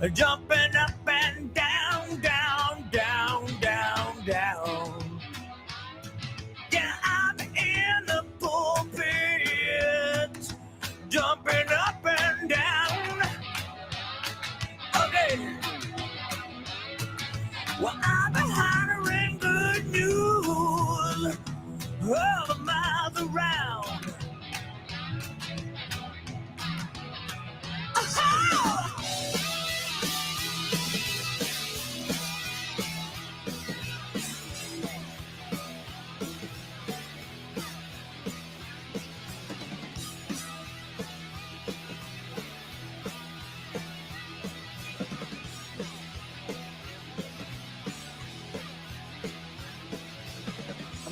jumping up and down, down, down, down, down. Yeah, I'm in the pulpit, jumping up and down. Okay. Well, I've been hollering good news all the miles around.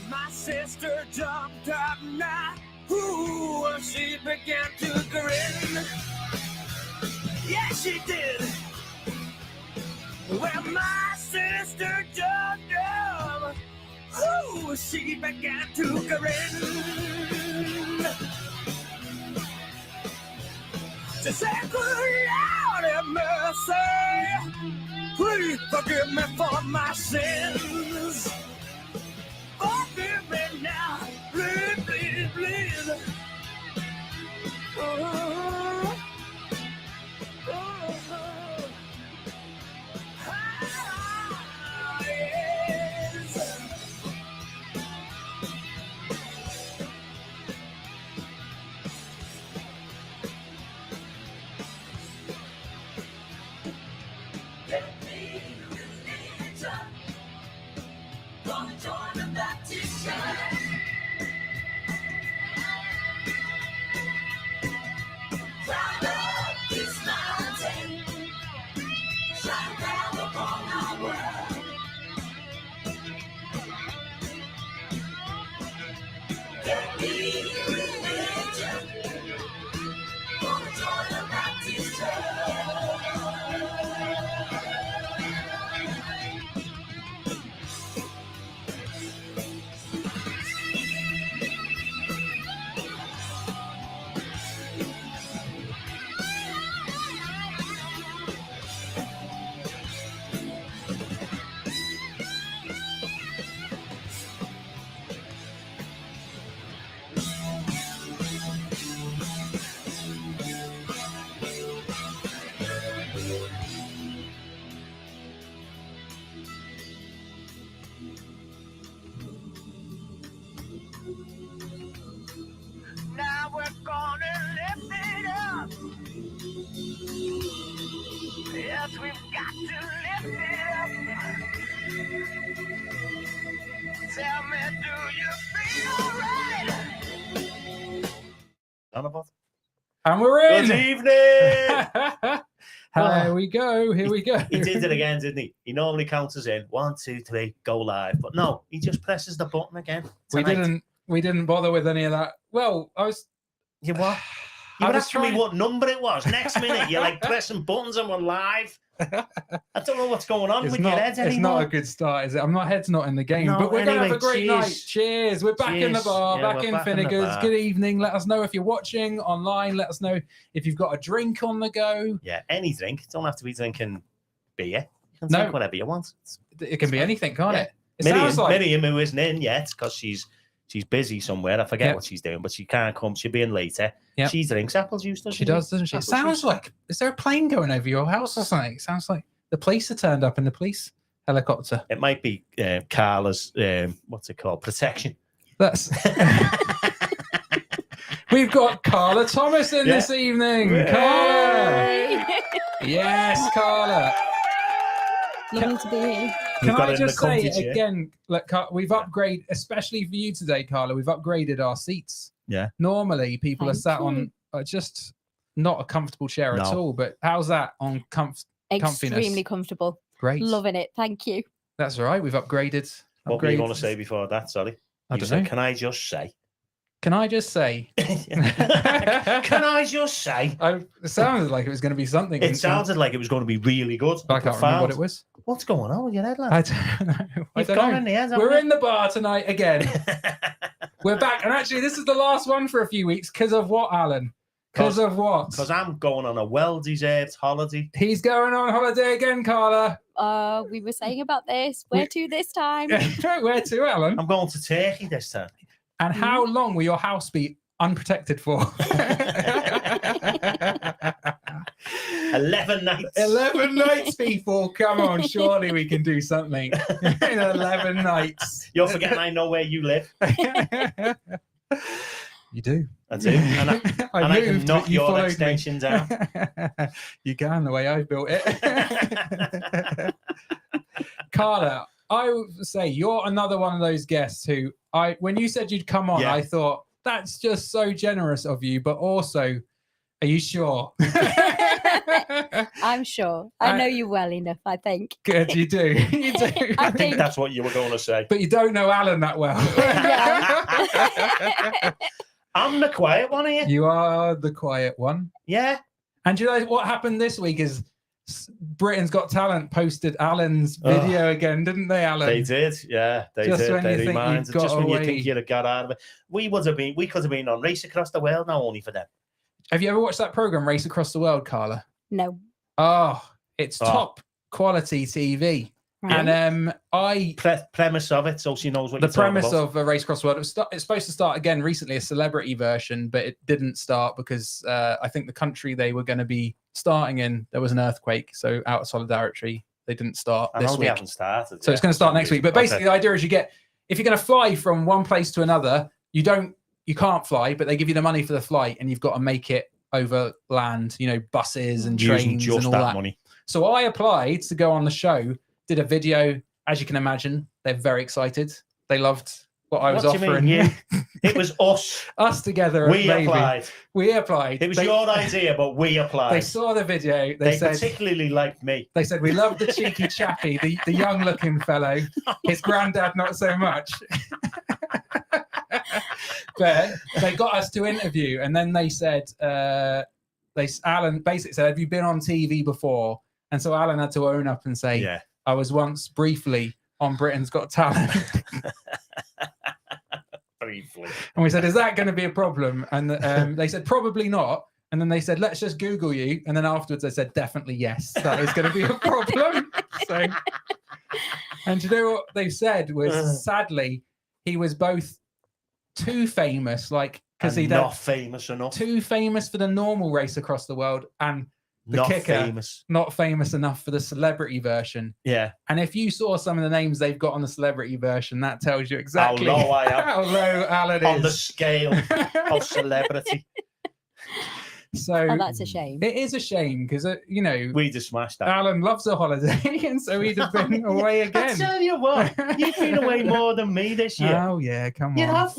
My sister jumped up now, ooh, she began to grin. Yeah, she did. Well, my sister jumped up, ooh, she began to grin. She said, good Lord have mercy, please forgive me for my sins. Forgive me now, please, please, please. Oh, oh, oh. Ah, yes. Let me religion. Gonna join the Baptist church. Climb up this mountain, shine down upon our world. Get me religion. Gonna join the Baptist church. Now we're gonna lift it up. Yes, we've got to lift it up. Tell me, do you feel right? None of us. And we're in. Good evening. Here we go. Here we go. He did it again, didn't he? He normally counts us in 1, 2, 3, go live. But no, he just presses the button again. Tonight. We didn't bother with any of that. Well, I was. You what? You were asking me what number it was. Next minute, you're like pressing buttons and we're live. I don't know what's going on with your head anymore. It's not a good start, is it? My head's not in the game. No, but we're going to have a great cheers. night. Cheers. We're back in the bar, Yeah, back in back in the Finnegan's. bar. Good evening. Let us know if you're watching online. Let us know if you've got a drink on the go. Yeah, any drink. Don't have to be drinking beer. You can drink whatever you want. It can be anything, can't Yeah. it? It sounds like Miriam, who isn't in yet because she's busy somewhere. I forget what she's doing, but she can't come. She'll be in later. Yep. She drinks apple juice, doesn't she? She does, doesn't she? It sounds like, is there a plane going over your house or something? It sounds like the police are turned up in the police helicopter. It might be Carla's, what's it called? Protection. That's. We've got Carla Thomas in this evening. Hey. Carla. Yes, Carla. Lovely to be here. Can I just say again, look, we've upgraded, especially for you today, Carla, we've upgraded our seats. Yeah. Normally, people are sat on just not a comfortable chair at all, but how's that on comfiness? Extremely comfortable. Great. Loving it. Thank you. That's all right. We've upgraded. What were you going to say before that? Sorry. I don't know. Can I just say? Can I just say? Can I just say? It sounded like it was going to be something. It sounded like it was going to be really good. I can't remember what it was. What's going on with your head, lad? I don't know. You've gone in the head, haven't We're you? in the bar tonight again. We're back. And actually, this is the last one for a few weeks because of what, Alan? Because of what? Because I'm going on a well-deserved holiday. He's going on holiday again, Carla. We were saying about this. Where to this time? Where to, Alan? I'm going to Turkey this time. And how long will your house be unprotected for? 11 nights. 11 nights, people. Come on, surely we can do something. 11 nights. You're forgetting I know where you live. You do. I do. And I can knock your extension down. You can, the way I built it. Carla, I would say you're another one of those guests who when you said you'd come on, I thought that's just so generous of you, but also, are you sure? I'm sure. I know you well enough, I think. Good, you do. You do. I think that's what you were going to say. But you don't know Alan that well. I'm the quiet one here. You are the quiet one. Yeah. And you know what happened this week is Britain's Got Talent posted Alan's video again, didn't they, Alan? They did, yeah. They just did. When they you reminded. Just when away. You think you'd have got out of it. We could have been on Race Across the World now, only for them. Have you ever watched that program, Race Across the World, Carla? No. Oh, it's top quality TV. Right. And premise of it, so she knows what the premise of a Race Across the World. It's supposed to start again recently, a celebrity version, but it didn't start because I think the country they were going to be starting in, there was an earthquake, so out of solidarity, they didn't start this week. They haven't started. So it's going to start next week. But basically, the idea is if you're going to fly from one place to another, you can't fly, but they give you the money for the flight, and you've got to make it over land, buses and trains and all that. Money. So I applied to go on the show. Did a video, as you can imagine. They're very excited. They loved what I was offering. It was us. Us together. We applied. It was your idea, but we applied. They saw the video. They said, particularly liked me. They said, we love the cheeky chappy, the young-looking fellow. His granddad, not so much. But they got us to interview, and then they said, Alan basically said, have you been on TV before? And so Alan had to own up and say, yeah. I was once briefly on Britain's Got Talent. Briefly. And we said, is that going to be a problem? And they said, probably not. And then they said, let's just Google you. And then afterwards they said, definitely yes, that is going to be a problem. So, and you know what they said was, sadly, he was both too famous, because he's not famous enough. Too famous for the normal Race Across the World, and not famous enough for the celebrity version. And if you saw some of the names they've got on the celebrity version, that tells you exactly how low I am. How low Alan is on the scale of celebrity. So that's a shame. It is a shame because we just smashed that. Alan loves a holiday, and so he'd have been away again. I tell you what, you've been away more than me this year. Oh yeah, come on. You have.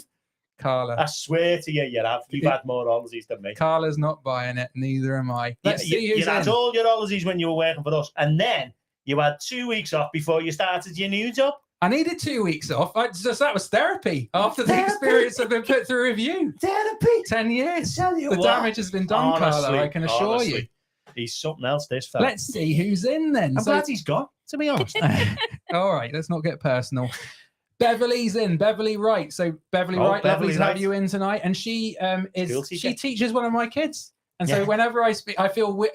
Carla. I swear to you, you have. You've had more holidays than me. Carla's not buying it, neither am I. You had all your holidays when you were working for us, and then you had 2 weeks off before you started your new job. I needed 2 weeks off. That was therapy after the experience I've been put through with you. Therapy? 10 years. The damage has been done, Carla, I can assure you. He's something else, this fella. Let's see who's in then. I'm glad he's gone, to be honest. All right, let's not get personal. Beverly's in. Beverly Wright. So Beverly Wright, lovely to have you in tonight. And she she teaches one of my kids. And so whenever I speak, I feel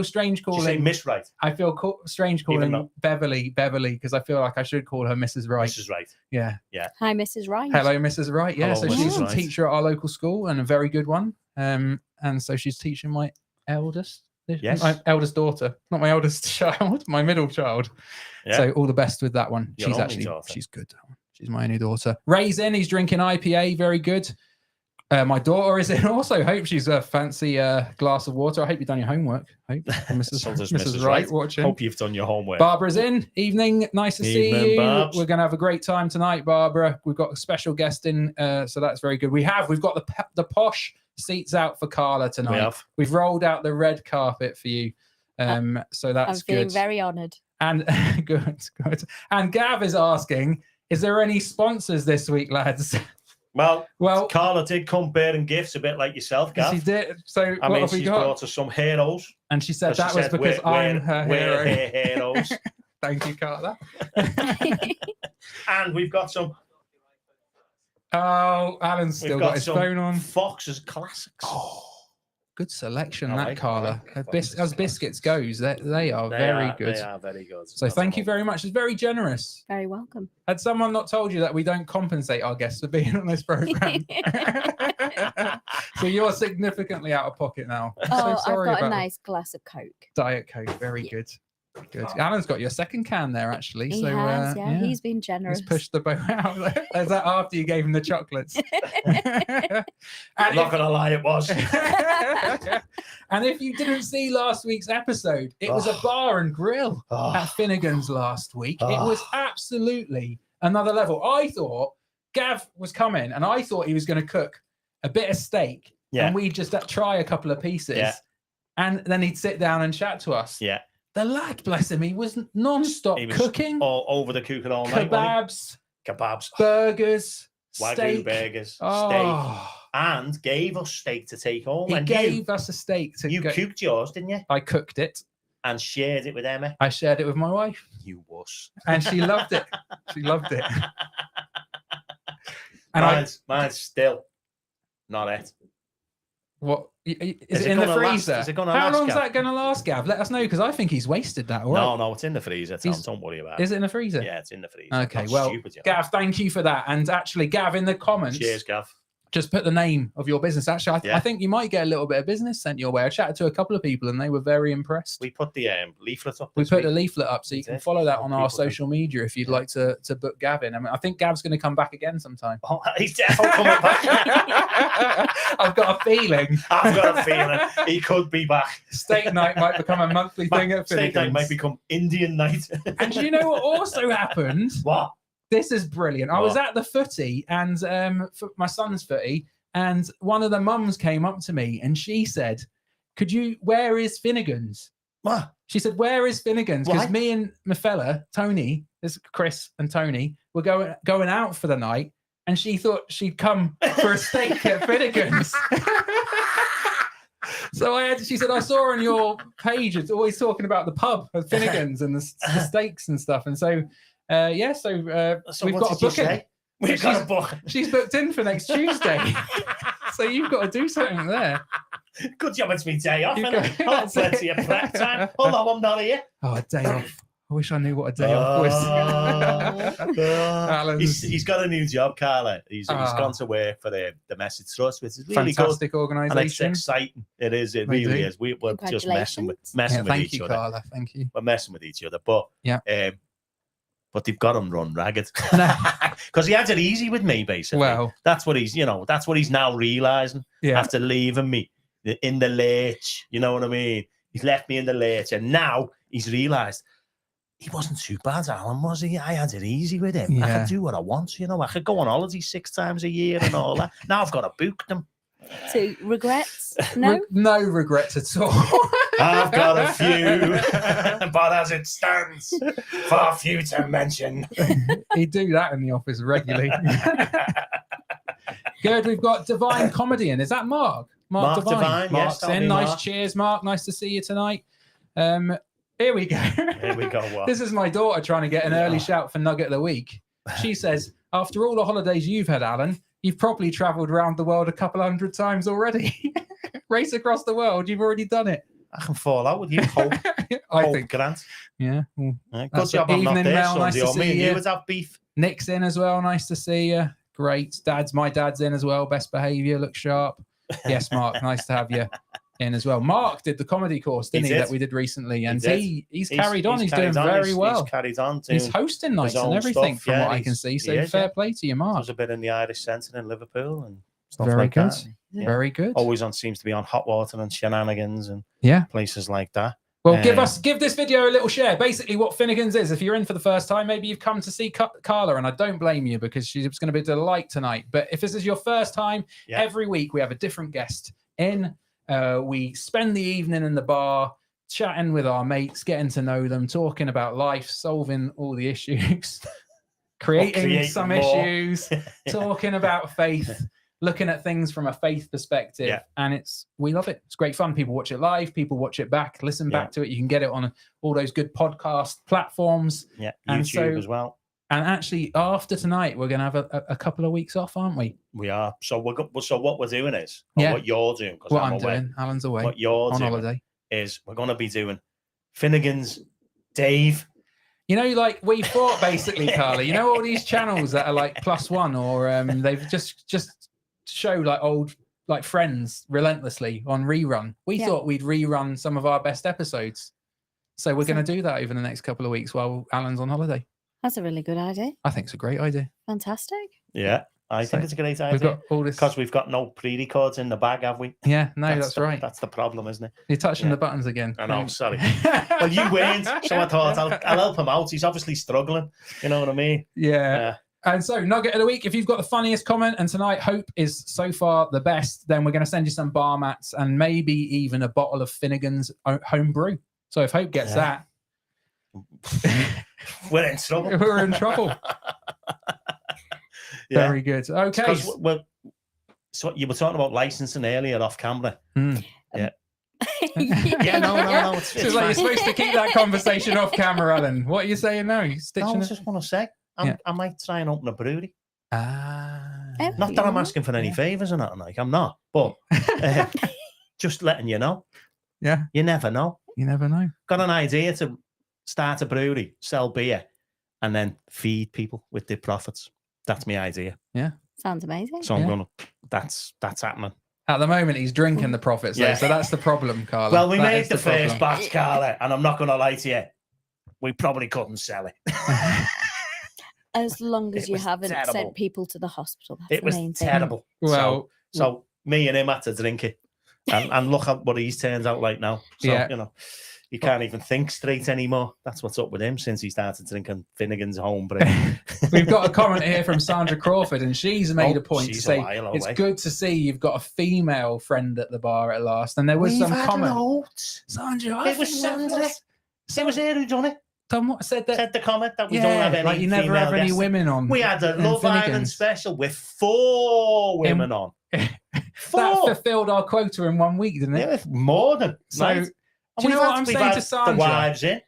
strange calling. Did you say Miss Wright? I feel strange calling Beverly because I feel like I should call her Mrs. Wright. Mrs. Wright. Yeah. Hi, Mrs. Wright. Hello, Mrs. Wright. Yeah. Hello, so she's a Wright. teacher at our local school and a very good one. And so she's teaching my eldest. Yes. My eldest daughter, not my eldest child, my middle child. Yeah. So all the best with that one. She's good. She's my only daughter. Ray's in. He's drinking IPA. Very good. My daughter is in also. Hope she's a fancy glass of water. I hope you've done your homework. Hope Mrs. Wright watching. Hope you've done your homework. Barbara's in. Evening. Nice to see you. Barbs. We're going to have a great time tonight, Barbara. We've got a special guest in, so that's very good. We've got the posh seats out for Carla tonight. We've rolled out the red carpet for you. So that's good. I'm feeling very honoured. And good. And Gav is asking, is there any sponsors this week, lads? Well, Carla did come bearing gifts a bit like yourself, Gav. She did. So what have we got? Brought us some heroes. And she said that was because I'm her hero. We're heroes. Thank you, Carla. And we've got some... Oh, Alan's still got his phone on. Fox's Classics. Oh, Good selection, I that like Carla. that. As biscuits goes, they are very good. They are very good. So thank you very much. It's very generous. Very welcome. Had someone not told you that we don't compensate our guests for being on this program? So you're significantly out of pocket now. I'm Oh, so sorry I've got a about nice glass of Coke. Diet Coke. Very good. Good. Alan's got your second can there, actually. He So has, yeah. He's been generous. He's pushed the boat out. Is that after you gave him the chocolates? I'm not going to lie, it was. And if you didn't see last week's episode, it was a bar and grill at Finnegan's last week. It was absolutely another level. I thought Gav was coming and I thought he was going to cook a bit of steak and we'd just try a couple of pieces and then he'd sit down and chat to us. Yeah. The lad, bless him, he was non-stop cooking. All over the cooking all night. Kebabs, Wagyu burgers, steak. burgers, steak. And gave us steak to take home. He gave us a steak to You cooked yours, didn't you? I cooked it. And shared it with Emma. I shared it with my wife. You wuss. And she loved it. She loved it. And mine's still not it. What is it in the freezer? How long is that going to last, Gav? Let us know because I think he's wasted that. No, it's in the freezer. Tom, don't worry about it. Is it in the freezer? Yeah, it's in the freezer. Okay, well, Gav, thank you for that. And actually, Gav, in the comments, cheers, Gav. Just put the name of your business. Actually, I think you might get a little bit of business sent your way. I chatted to a couple of people and they were very impressed. We put the leaflet up. We put the leaflet up so you can follow that on our social media if you'd like to book Gavin. I mean, I think Gav's going to come back again sometime. Oh, he's definitely coming back. I've got a feeling. I've got a feeling he could be back. Steak night might become a monthly thing at Finnegan's. Steak night might become Indian night. And do you know what also happened? What? This is brilliant. I was at the footy and for my son's footy. And one of the mums came up to me and she said, where is Finnegan's? What? She said, where is Finnegan's? Because me and my fella, Tony, this is Chris and Tony, were going out for the night. And she thought she'd come for a steak at Finnegan's. So she said, I saw on your page, it's always talking about the pub at Finnegan's and the steaks and stuff. And so, so we've got a booking. She's booked in for next Tuesday. So you've got to do something there. Good job it's me day off. I'll have plenty of prep time. Although I'm not here. Oh, a day off. I wish I knew what a day off was. He's got a new job, Carla. He's gone to work for the Message Trust, which is really fantastic good. organisation. And it's exciting. It is. It really is. We're just messing with each other. Thank you, Carla. Thank you. We're messing with each other. But but they've got him run ragged because he had it easy with me, basically. Well, that's what he's now realizing after leaving me in the lurch. You know what I mean? He's left me in the lurch, and now he's realized he wasn't too bad, Alan, was he? I had it easy with him. I could do what I want. You know, I could go on holiday 6 times a year and all that. Now I've got to book them. So regrets? No, no regrets at all. I've got a few, but as it stands, far few to mention. He'd do that in the office regularly. Good. We've got Divine Comedy in. Is that Mark? Mark Divine. Mark's in. Nice. Mark. Cheers, Mark. Nice to see you tonight. Here we go. Here we go. What? This is my daughter trying to get an early shout for Nugget of the Week. She says, after all the holidays you've had, Alan, you've probably travelled around the world a couple 100 times already. Race across the world. You've already done it. I can fall out with you, Hope. I think. Grant. Yeah. Well, good job I'm not there, Sunday. Nice Me and you would have beef. Nick's in as well. Nice to see you. Great. My dad's in as well. Best behaviour. Looks sharp. Yes, Mark. Nice to have you in as well. Mark did the comedy course, didn't he that we did recently? And he's carried on. He's doing very well. He's carried on. He's hosting nights and everything from what I can see. So fair play to you, Mark. There's a bit in the Irish Centre in Liverpool and stuff very like good. that. Yeah. Very good. Seems to be on Hot Water and Shenanigans and places like that. Well, give this video a little share. Basically, what Finnegan's is, if you're in for the first time, maybe you've come to see Carla, and I don't blame you because she's going to be a delight tonight. But if this is your first time, every week we have a different guest in. We spend the evening in the bar, chatting with our mates, getting to know them, talking about life, solving all the issues, creating some issues, talking about faith. Looking at things from a faith perspective, and we love it. It's great fun. People watch it live, people watch it back, listen back to it. You can get it on all those good podcast platforms, YouTube as well. And actually, after tonight, we're going to have a couple of weeks off, aren't we? We are. So so what we're doing is, or what you're doing, because I'm away. Doing, Alan's away. What you're on doing holiday is we're going to be doing Finnegan's Dave. You know, like we thought, basically, Carla. You know, all these channels that are like +1, or they've just show like old like Friends relentlessly on rerun. We thought we'd rerun some of our best episodes, so we're going to do that over the next couple of weeks while Alan's on holiday. That's a really good idea. I think it's a great idea. Fantastic. Yeah, I think it's a great idea. We've got all this because we've got no pre-records in the bag, have we? Yeah, no, that's right. That's the problem, isn't it? You're touching the buttons again. I know, sorry. Well, you weren't, so I thought I'll help him out. He's obviously struggling. You know what I mean? Yeah. And so, nugget of the week, if you've got the funniest comment, and tonight Hope is so far the best, then we're going to send you some bar mats and maybe even a bottle of Finnegan's home brew. So if Hope gets that, we're in trouble. We're in trouble. Very good. Okay. So you were talking about licensing earlier off camera. Mm. Yeah. Yeah, no. It's like you're supposed to keep that conversation off camera, Alan. What are you saying now? You I just want to say, I might try and open a brewery. Not that I'm asking for any favours or nothing, like I'm not, but just letting you know. Yeah. You never know. You never know. Got an idea to start a brewery, sell beer, and then feed people with the profits. That's my idea. Yeah. Sounds amazing. So I'm gonna. That's happening. At the moment, he's drinking the profits, though, so that's the problem, Carla. Well, we made the first batch, Carla, and I'm not going to lie to you, we probably couldn't sell it. As long as you haven't sent people to the hospital. That's it was terrible. Well, so me and him had to drink it, and look at what he's turned out like now. So, you know, he can't even think straight anymore. That's what's up with him since he started drinking Finnegan's home brew. We've got a comment here from Sandra Crawford, and she's made a point to say it's good to see you've got a female friend at the bar at last. And there was some comment. Sandra, it was Sandra. It was her who done it. Said the comment that we don't have any. Like you never have any women on. We had a Love Island special with 4 women on. 4. That fulfilled our quota in 1 week, didn't it? Yeah, more than. So. Right. Do you know what I'm saying to Sandra? The wives in.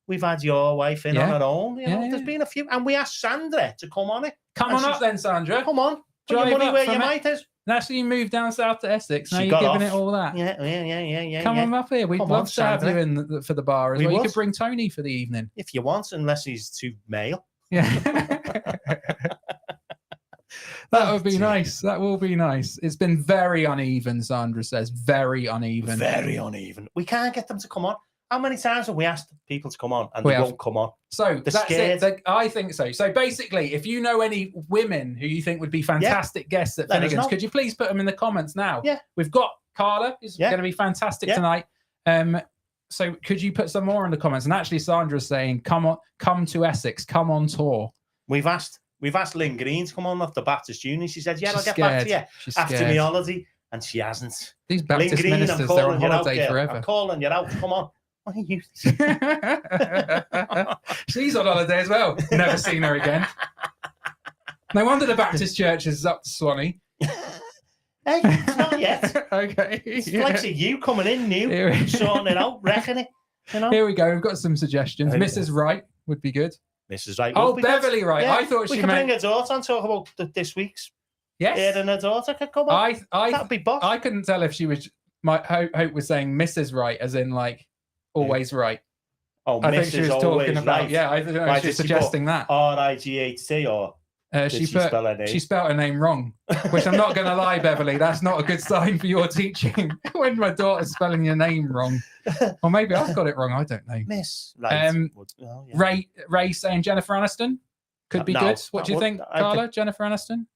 We've had your wife in on her own. You know, there's been a few, and we asked Sandra to come on it. Come on up then, Sandra. Come on. Put your money where your mouth is. Actually, you moved down south to Essex. Now you're giving it all that. Yeah. Come on up here. We'd love to have you in for the bar as well. You could bring Tony for the evening. If you want, unless he's too male. Yeah. That would be nice. That will be nice. It's been very uneven, Sandra says. Very uneven. Very uneven. We can't get them to come on. How many times have we asked people to come on and they won't come on? So that's scared. It. I think so. So basically, if you know any women who you think would be fantastic guests at Finnegan's, could you please put them in the comments now? Yeah. We've got Carla, who's going to be fantastic tonight. So could you put some more in the comments? And actually, Sandra's saying, come to Essex, come on tour. We've asked Lynn Green to come on off the Baptist Uni. She said, I'll get back to you after my holiday. And she hasn't. These Baptist ministers, they're on holiday forever. I'm calling you out. Come on. What are you? She's on holiday as well. Never seen her again. No wonder the Baptist church is up to Swanee. Hey, it's not yet. Okay. It's like you coming in new, sorting it out, wrecking it. You know? Here we go. We've got some suggestions. Mrs. Wright would be good. Mrs. Wright. Oh, Beverly Wright. Yeah, I thought she could bring her daughter and talk about this week's. Yes. Her and her daughter could come on. That'd be boss. I couldn't tell if she was. My Hope was saying Mrs. Wright, as in like always right. Oh, I think she was talking about. Right. Yeah, I think she was suggesting that. R-I-G-H-T or. She spelled her name wrong, which I'm not going to lie, Beverly. That's not a good sign for your teaching when my daughter's spelling your name wrong. Or maybe I've got it wrong. I don't know. Miss. Ray saying Jennifer Aniston could be good. What do you think, Carla? Jennifer Aniston?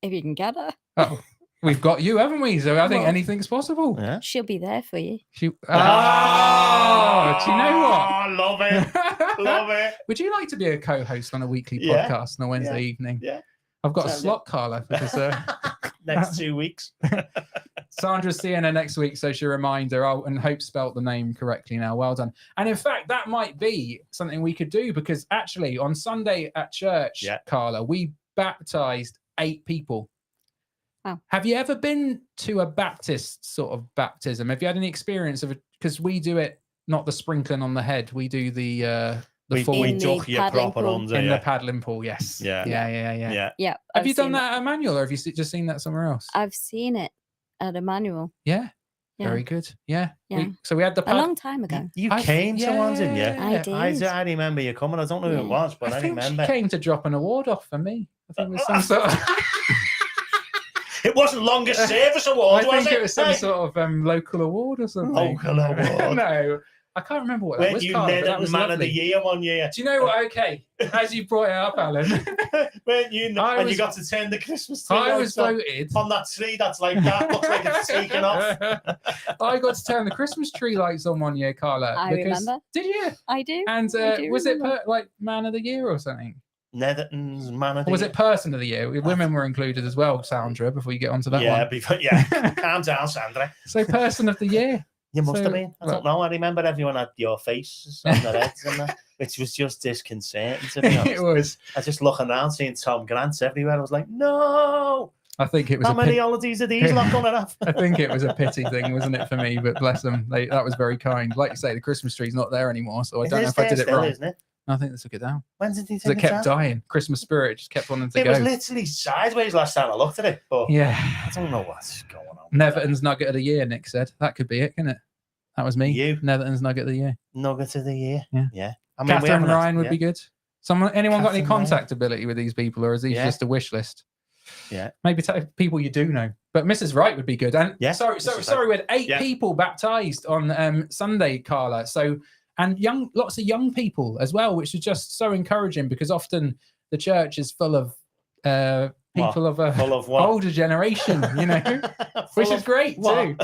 If you can get her. Oh, we've got you, haven't we? So I think anything's possible. Yeah. She'll be there for you. Do you know what? Oh, love it. Love it. Would you like to be a co-host on a weekly podcast on a Wednesday evening? Yeah. I've got a slot, Carla, because next 2 weeks. Sandra's seeing her next week, so she'll remind her. And Hope spelt the name correctly now. Well done. And in fact, that might be something we could do, because actually on Sunday at church, Carla, we baptized 8 people. Oh. Have you ever been to a Baptist sort of baptism? Have you had any experience of it? Because we do it, not the sprinkling on the head. We do the the full we duck you proper under in the paddling pool. Yes. Yeah. Have you done that at Emmanuel, or have you just seen that somewhere else? I've seen it at Emmanuel. Yeah. Very good. Yeah. So we had a long time ago. You came to one, didn't you? I did. I remember you coming. I don't know who it was, but I remember. She came to drop an award off for me. I think it was some sort of... It wasn't longest service award, was it? I think it was some sort of local award or something. Local award. No. I can't remember what that was. You Netherlands Man of the Year one year? Do you know what? Okay, as you brought it up, Alan. Weren't you? And you got to turn the Christmas tree. I was voted on that tree. That's like that. Looks like it's taken off. I got to turn the Christmas tree lights on one year, Carla. I remember. Did you? I do. And was it like Man of the Year or something? Netherlands Man of the Year. Was it Person of the Year? Women were included as well, Sandra. Before you get onto that one. Calm down, Sandra. So Person of the Year. You must have been. I don't know. I remember everyone had your faces on their heads and that, which was just disconcerting, to be honest. It was. I was just looking around, seeing Tom Grants everywhere. I was like, no. I think it was. How many holidays are these not going to have? I think it was a pity thing, wasn't it, for me? But bless them. That was very kind. Like you say, the Christmas tree's not there anymore, so I don't know if I did it wrong. Isn't it? I think they took it down. When did he take it down? It kept dying. Christmas spirit just kept wanting to go. It was literally sideways last time I looked at it. But yeah. I don't know what's going on. Netherlands Nugget of the Year, Nick said. That could be it, couldn't it? That was me. You. Netherlands Nugget of the Year. Nugget of the Year. Yeah. I mean, Catherine Ryan would be good. Anyone got any contact ability with these people, or is these just a wish list? Yeah. Maybe people you do know. But Mrs. Wright would be good. And sorry, we had 8 people baptized on Sunday, Carla. So lots of young people as well, which is just so encouraging, because often the church is full of people of older generation, which is great too,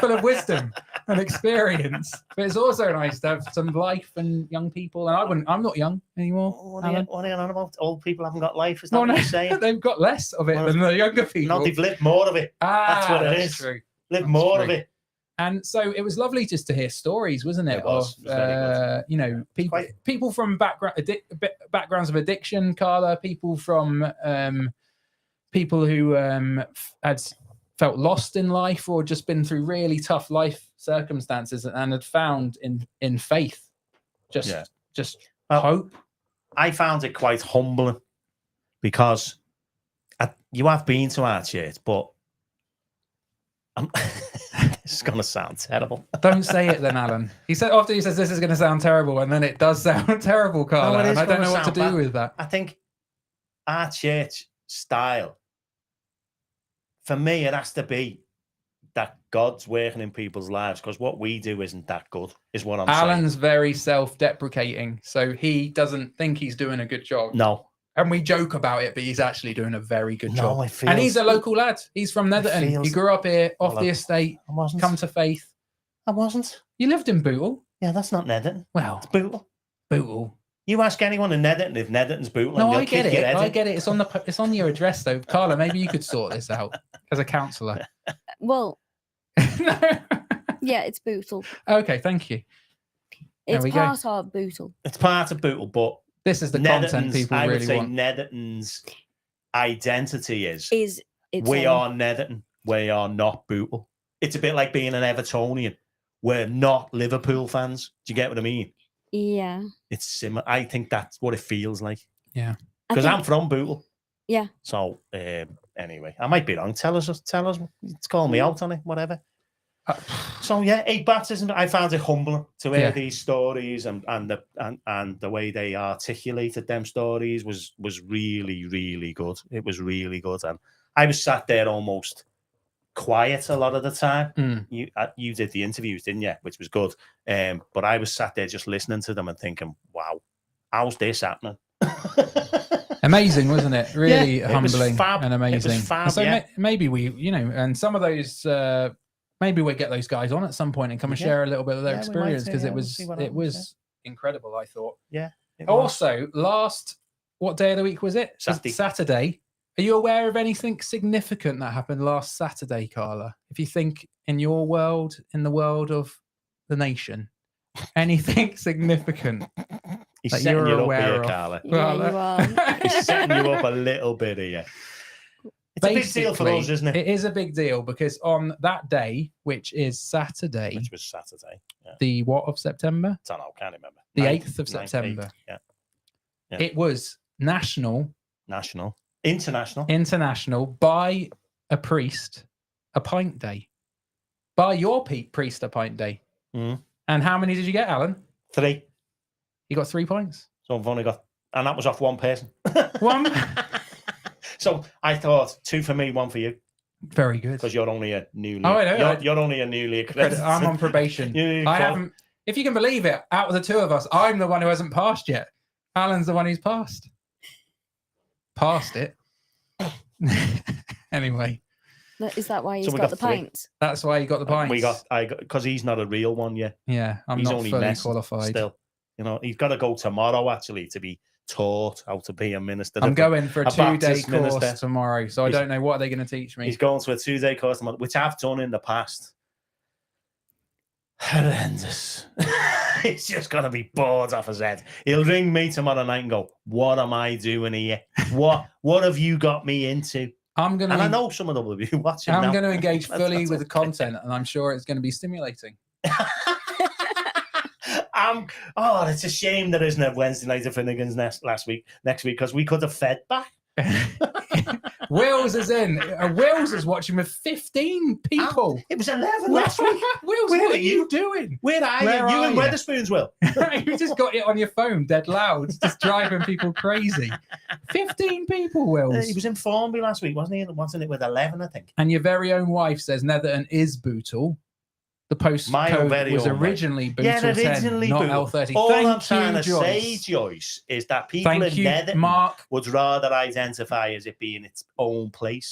full of wisdom and experience. But it's also nice to have some life and young people. And I'm not young anymore. What are you on about? Old people haven't got life. Is that what you're saying? They've got less of it than the younger people. No, they've lived more of it. That's what it is. True. Live more of it. And so it was lovely just to hear stories, wasn't it? It was People from backgrounds of addiction, Carla, people from people who had felt lost in life, or just been through really tough life circumstances and had found in faith just hope. I found it quite humbling, because you have been to our church, but it's going to sound terrible. Don't say it then, Alan. He said this is going to sound terrible, and then it does sound terrible, Carla. And I don't know what to do with that. I think our church style, for me, it has to be that God's working in people's lives, because what we do isn't that good, is what I'm saying. Alan's very self-deprecating, so he doesn't think he's doing a good job. No. And we joke about it, but he's actually doing a very good job. It feels, and he's a local lad. He's from Netherlands. He grew up here, off the estate, come to faith. I wasn't. You lived in Bootle? Yeah, that's not Netherton. Well, it's Bootle. Bootle. You ask anyone in Netherton if Netherton's Bootle. No, I get it. I get it. It's on your address, though. Carla, maybe you could sort this out as a councillor. Well, no. Yeah, it's Bootle. Okay, thank you. It's part of Bootle. It's part of Bootle, but this is the content people really want. I would say Netherton's identity is it's we are Netherton, we are not Bootle. It's a bit like being an Evertonian. We're not Liverpool fans. Do you get what I mean? Yeah. It's similar. I think that's what it feels like. Yeah. Because I'm from Bootle. Yeah. So anyway, I might be wrong. Tell us. Call me out on it, whatever. So yeah, 8 baptisms. I found it humbling to hear these stories, and the way they articulated them stories was really, really good. It was really good, and I was sat there almost quiet a lot of the time. You did the interviews, didn't you? Which was good. But I was sat there just listening to them and thinking, wow, how's this happening? Amazing, wasn't it? Really humbling and amazing. It was fab, so maybe we, and some of those, maybe we'll get those guys on at some point and come and share a little bit of their experience, because it was incredible, I thought. Yeah. Also, what day of the week was it? Saturday. Are you aware of anything significant that happened last Saturday, Carla? If you think in your world, in the world of the nation, anything significant He's that setting you're you aware up here, of? Carla. Yeah, you are. He's setting you up a little bit here. It's a big deal for us, isn't it? It is a big deal because on that day, which is Saturday. Which was Saturday. Yeah. The what of September? I don't know, can't remember. The 8th of September. 8th, yeah. It was international buy a priest a pint day. Buy your priest a pint day. Mm. And how many did you get, Alan? 3. You got 3 points. So I've only got, and that was off one person. One. So I thought 2 for me, 1 for you. Very good. Because you're only a newly. Oh, I know. You're only a newly accredited. I'm on probation. I haven't. If you can believe it, out of the 2 of us, I'm the one who hasn't passed yet. Alan's the one who's passed. Passed it. Anyway. Is that why he's got the pints? That's why he got the pints. Because he's not a real one yet. Yeah, he's not only fully qualified. Still, he's got to go tomorrow actually to be taught how to be a minister. I'm going for a 2-day course tomorrow, so I don't know what they're going to teach me. He's going to a 2-day course tomorrow, which I've done in the past. Horrendous. He's just going to be bored off his head. He'll ring me tomorrow night and go, "What am I doing here? What have you got me into?" And I know some of them will be watching. I'm going to engage fully with the content, and I'm sure it's going to be stimulating. It's a shame there isn't a Wednesday night of Finnegan's next week, because we could have fed back. Wills is in. Wills is watching with 15 people. It was 11 last week. Wills, what are you doing? Where are you? You and Weatherspoons, Will. You just got it on your phone, dead loud, just driving people crazy. 15 people, Wills. He was in Formby last week, wasn't he? Wasn't it with 11, I think? And your very own wife says Netherton is Bootle. The postcode was originally Bootle 10, not L30. All I'm trying to say, Joyce, is that people in Netherton would rather identify as it being its own place,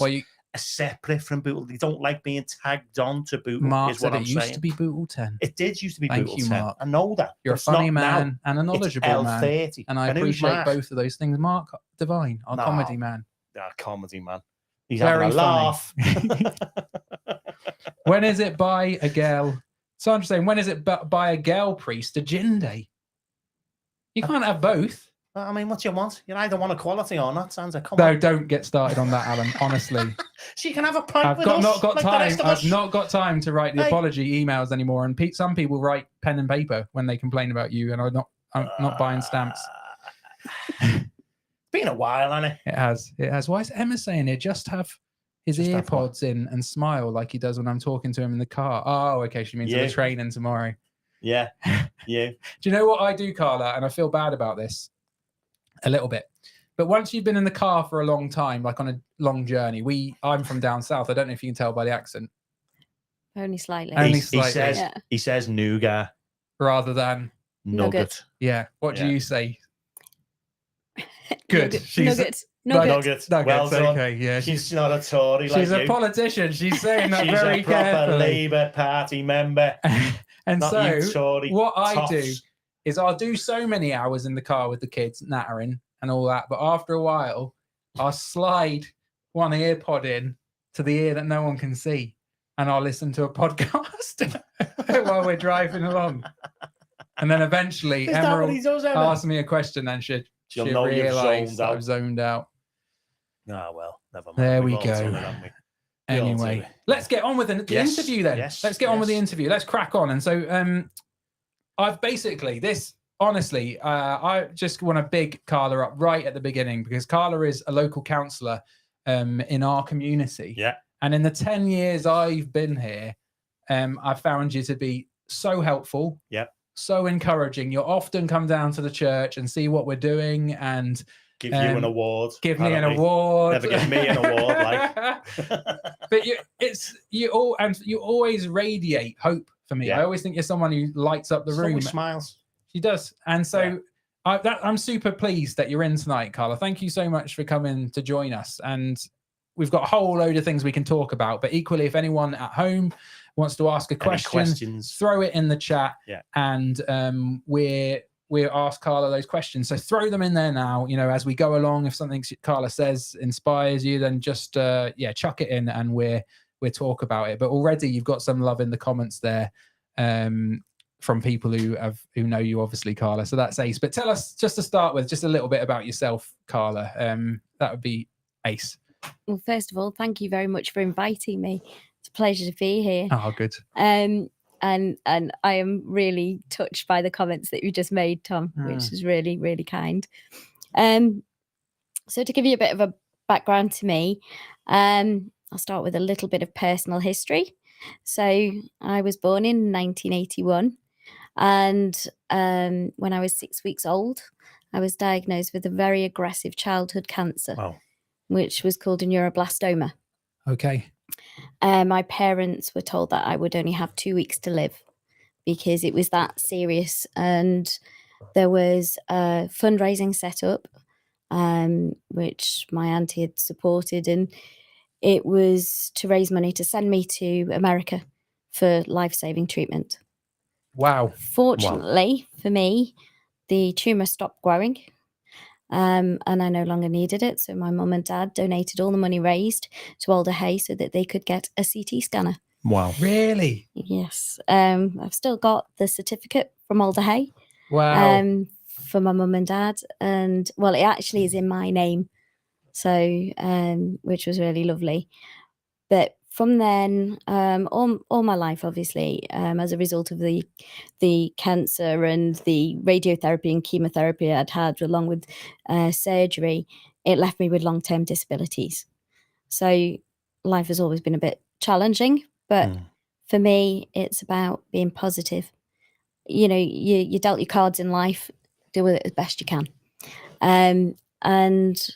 separate from Bootle. They don't like being tagged on to Bootle. Mark said it used to be Bootle 10. It did used to be Bootle 10. Mark. I know that. You're a funny man and a knowledgeable man. L30. And I appreciate both of those things. Mark Devine, our comedy man. Our comedy man. He's very having a laugh. When is it by a girl? So I'm just saying, when is it by a girl priest a gin day? You can't have both. I mean, what do you want? You either want equality or not, Sandra. Come on. No, don't get started on that, Alan. Honestly, she can have a pint I've not got time to write the apology emails anymore. And some people write pen and paper when they complain about you, and I'm not buying stamps. It's been a while, hasn't it? It has. Why is Emma saying it? Just have his earpods in and smile like he does when I'm talking to him in the car. Oh, okay. She means the training tomorrow. Yeah. Yeah. Do you know what I do, Carla? And I feel bad about this a little bit. But once you've been in the car for a long time, like on a long journey, I'm from down south. I don't know if you can tell by the accent. Only slightly. He says nougat rather than nugget. Yeah. What do you say? Good. Nuggets. Well done. Okay, yeah. She's not a Tory. She's a politician. She's saying that very carefully. She's a proper Labour Party member. And not so Tory what I toffs. do is I'll do so many hours in the car with the kids, nattering and all that. But after a while, I'll slide one earpod in to the ear that no one can see. And I'll listen to a podcast while we're driving along. And then eventually Emma will ask me a question and she'll realise that I've zoned out. Ah, well, never mind. There we go. Anyway, let's get on with the interview then. Let's get on with the interview. Let's crack on. And so I've basically honestly, I just want to big Carla up right at the beginning because Carla is a local councillor in our community. Yeah. And in the 10 years I've been here, I've found you to be so helpful. Yeah. So encouraging. You'll often come down to the church and see what we're doing and give you an award. Give me an award. Never give me an award, But you always radiate hope for me. Yeah. I always think you're someone who lights up the room. Smiles. She does. And so I'm super pleased that you're in tonight, Carla. Thank you so much for coming to join us. And we've got a whole load of things we can talk about. But equally, if anyone at home wants to ask a question, throw it in the chat, and we'll ask Carla those questions. So throw them in there now. As we go along, if something Carla says inspires you, then just chuck it in, and we'll talk about it. But already you've got some love in the comments there from people who know you, obviously, Carla. So that's ace. But tell us, just to start with, just a little bit about yourself, Carla. That would be ace. Well, first of all, thank you very much for inviting me. It's a pleasure to be here. Oh, good. And I am really touched by the comments that you just made, Tom, which is really, really kind. So to give you a bit of a background to me, I'll start with a little bit of personal history. So I was born in 1981, and when I was 6 weeks old, I was diagnosed with a very aggressive childhood cancer, which was called a neuroblastoma. Okay. My parents were told that I would only have 2 weeks to live because it was that serious, and there was a fundraising set up, which my auntie had supported, and it was to raise money to send me to America for life-saving treatment. Wow. Fortunately for me, the tumour stopped growing, and I no longer needed it. So my mum and dad donated all the money raised to Alder Hey so that they could get a CT scanner. Wow. Really? Yes. I've still got the certificate from Alder Hey. Wow. For my mum and dad. And well, it actually is in my name. So, which was really lovely. But from then, all my life, obviously, as a result of the cancer and the radiotherapy and chemotherapy I'd had, along with surgery, it left me with long-term disabilities. So life has always been a bit challenging, but for me, it's about being positive. You know, you dealt your cards in life, deal with it as best you can. And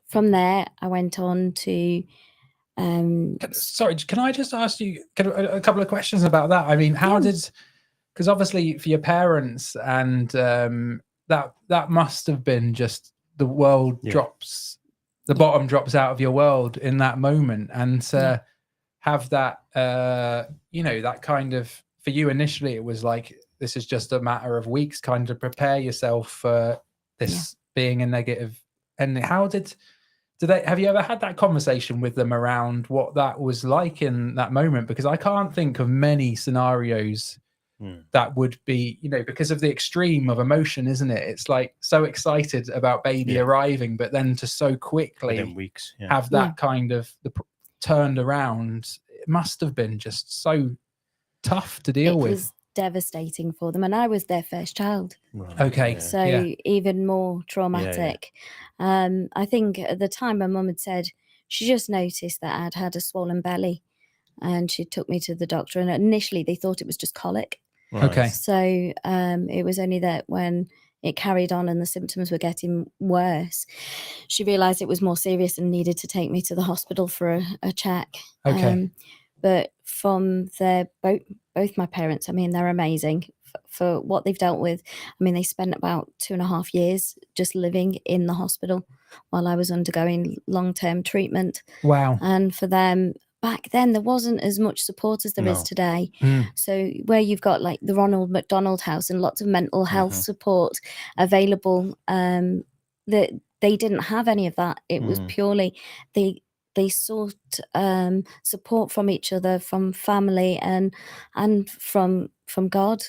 from there, I went on to... sorry, can I just ask you a couple of questions about that? I mean, how did, because obviously for your parents and that must have been just the world drops, the bottom drops out of your world in that moment, and to have that, that kind of, for you initially, it was like, this is just a matter of weeks, kind of prepare yourself for this being a negative. And how did they, have you ever had that conversation with them around what that was like in that moment? Because I can't think of many scenarios that would be, because of the extreme of emotion, isn't it? It's like so excited about baby arriving, but then to so quickly within weeks have that kind of turned around. It must have been just so tough to deal with. It was devastating for them, and I was their first child. Right. Okay. So even more traumatic. I think at the time my mum had said she just noticed that I'd had a swollen belly, and she took me to the doctor, and initially they thought it was just colic. Right. Okay. So it was only that when it carried on and the symptoms were getting worse, she realized it was more serious and needed to take me to the hospital for a check. Okay. But from both my parents, I mean, they're amazing for what they've dealt with. I mean, they spent about 2.5 years just living in the hospital while I was undergoing long-term treatment. Wow. And for them, back then, there wasn't as much support as there is today. So where you've got like the Ronald McDonald House and lots of mental health support available, that they didn't have any of that. It was purely they sought support from each other, from family, and from God.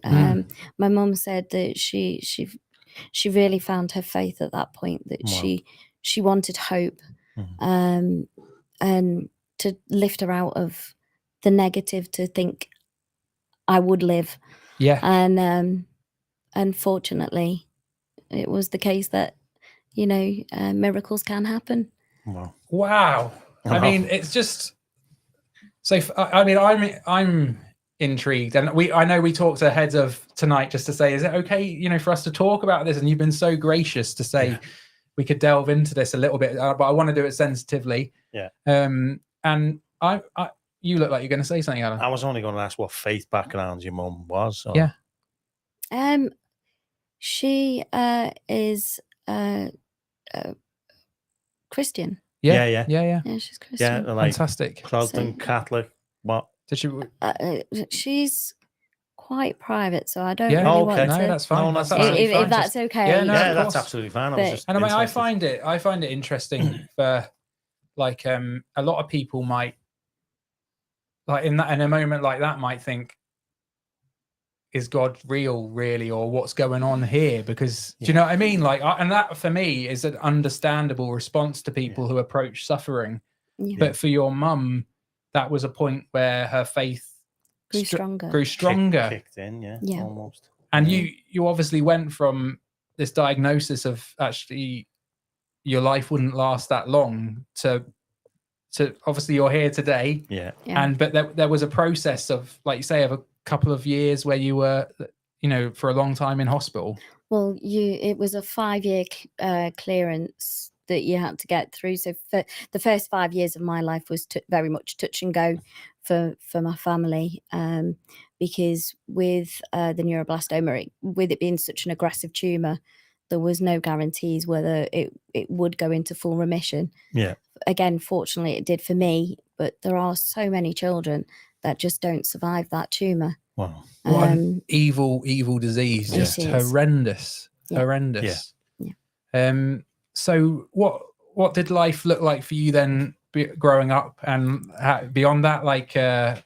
My mum said that she really found her faith at that point, that she wanted hope, and to lift her out of the negative, to think I would live. Yeah. And unfortunately, it was the case that miracles can happen. Wow. I mean, it's just so. I mean, I'm intrigued, and I know we talked ahead of tonight just to say, is it okay, for us to talk about this? And you've been so gracious to say we could delve into this a little bit, but I want to do it sensitively. Yeah. And you look like you're going to say something, Alan. I was only going to ask what faith background your mum was. So. Yeah. She is Christian. Yeah, she's Christian. Yeah, like fantastic. Protestant, Catholic. What? Did she? She's quite private, so I don't really want to. No, that's fine. No, if that's okay. Yeah, no, that's absolutely fine. And I find it interesting for like a lot of people might, like in a moment like that, might think, is God real, really, or what's going on here? Because do you know what I mean? Like, and that for me is an understandable response to people who approach suffering. Yeah. But for your mum, that was a point where her faith grew stronger. Kicked in, almost. And you obviously went from this diagnosis of actually your life wouldn't last that long to obviously you're here today. Yeah. But there was a process of, like you say, of a couple of years where you were, for a long time in hospital. Well, it was a 5-year clearance that you had to get through. So for the first 5 years of my life was very much touch and go for my family, because with the neuroblastoma, with it being such an aggressive tumour, there was no guarantees whether it would go into full remission. Yeah. Again, fortunately, it did for me, but there are so many children that just don't survive that tumour. Wow. What an evil disease. Just horrendous. Yeah. Horrendous. Yeah. So what did life look like for you then, growing up, and beyond that? Like, I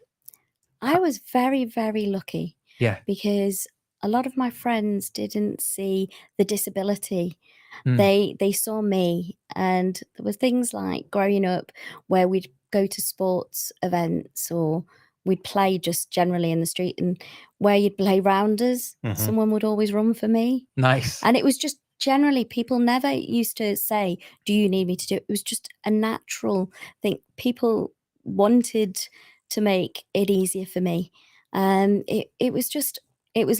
was very, very lucky. Yeah. Because a lot of my friends didn't see the disability. They saw me, and there were things like growing up where we'd go to sports events or we'd play just generally in the street, and where you'd play rounders, someone would always run for me. Nice. And it was just generally, people never used to say, do you need me to do it? It was just a natural thing. People wanted to make it easier for me. It was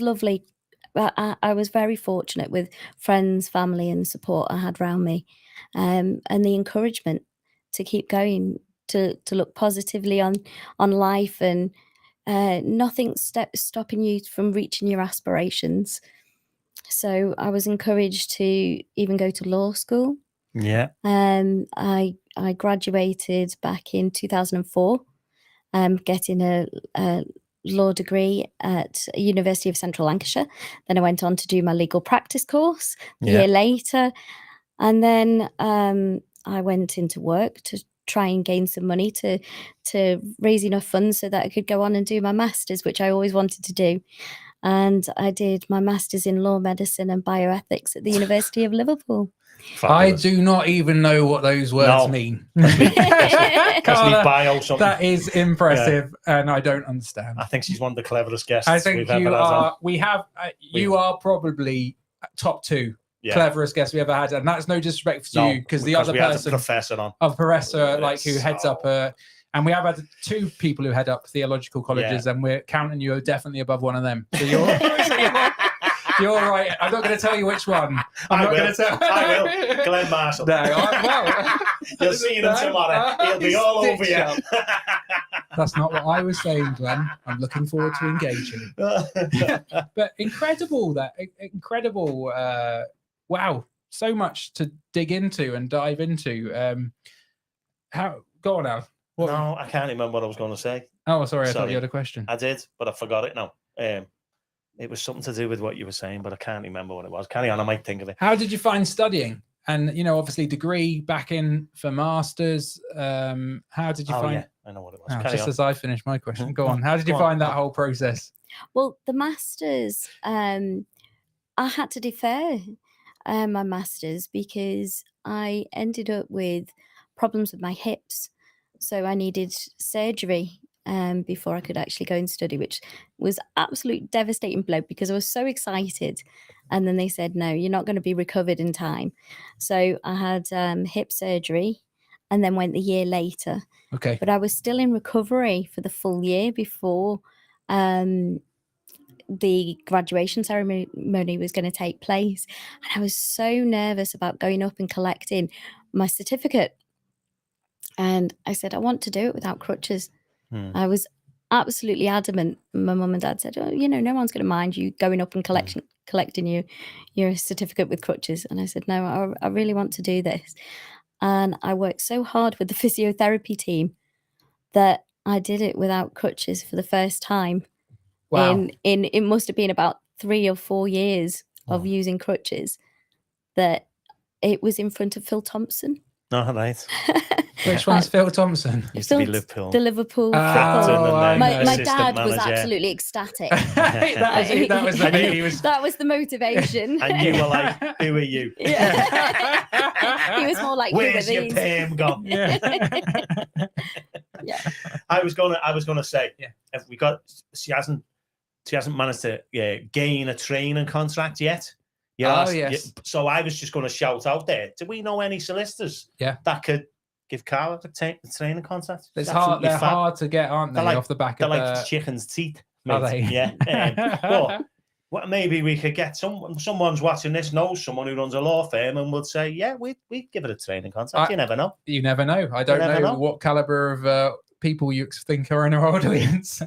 lovely. I was very fortunate with friends, family, and support I had around me, and the encouragement to keep going, to look positively on life, and nothing stopping you from reaching your aspirations. So I was encouraged to even go to law school. Yeah. I graduated back in 2004, getting a law degree at University of Central Lancashire. Then I went on to do my legal practice course a year later. And then I went into work to try and gain some money to raise enough funds so that I could go on and do my master's, which I always wanted to do. And I did my master's in law, medicine and bioethics at the University of Liverpool. Fabulous. I do not even know what those words mean. Carla, bio something. That is impressive, and I don't understand. I think she's one of the cleverest guests I think we've ever had on. You are probably top 2 cleverest guests we ever had, and that's no disrespect to you, because the other person, a professor, who heads up and we have had 2 people who head up theological colleges, and we're counting you definitely above one of them. So you're you're right. I'm not going to tell you which one. I will. Glenn Marshall. No, well, you'll see him tomorrow. He'll be all over you. That's not what I was saying, Glenn. I'm looking forward to engaging. But incredible. Wow, so much to dig into and dive into. Go on now. No, I can't remember what I was going to say. Oh, sorry. I thought you had a question. I did, but I forgot it now. It was something to do with what you were saying, but I can't remember what it was. Carry on, I might think of it. How did you find studying? And, obviously degree, back in for masters. How did you find... Yeah, I know what it was. As I finished my question. Go on. How did you find that whole process? Well, the masters, I had to defer my masters because I ended up with problems with my hips. So I needed surgery before I could actually go and study, which was absolute devastating blow because I was so excited. And then they said, no, you're not going to be recovered in time. So I had hip surgery and then went the year later. Okay. But I was still in recovery for the full year before the graduation ceremony was going to take place. And I was so nervous about going up and collecting my certificate. And I said, I want to do it without crutches. I was absolutely adamant. My mum and dad said, oh, no one's going to mind you going up and collecting your certificate with crutches. And I said, no, I really want to do this. And I worked so hard with the physiotherapy team that I did it without crutches for the first time. Wow. In it must have been about 3 or 4 years of using crutches, that it was in front of Phil Thompson. No, right. Which one's Phil Thompson? Used to be Liverpool. The Liverpool captain. My dad was absolutely ecstatic. that was the bit he was. That was the motivation. And you were like, "Who are you?" Yeah. He was more like, "Where's your perm gone?" Yeah. Yeah. I was gonna say, if we got, she hasn't managed to gain a training contract yet. Yes. So I was just going to shout out there. Do we know any solicitors? That could give Carla the training contract? It's hard. They're hard to get, aren't they? Like, off the back of like chicken's teeth. Mate. Are they? Yeah. But maybe we could get someone's watching this knows someone who runs a law firm and would say, yeah, we'd give it a training contract. You never know. You never know. I don't know what caliber of people you think are in our audience.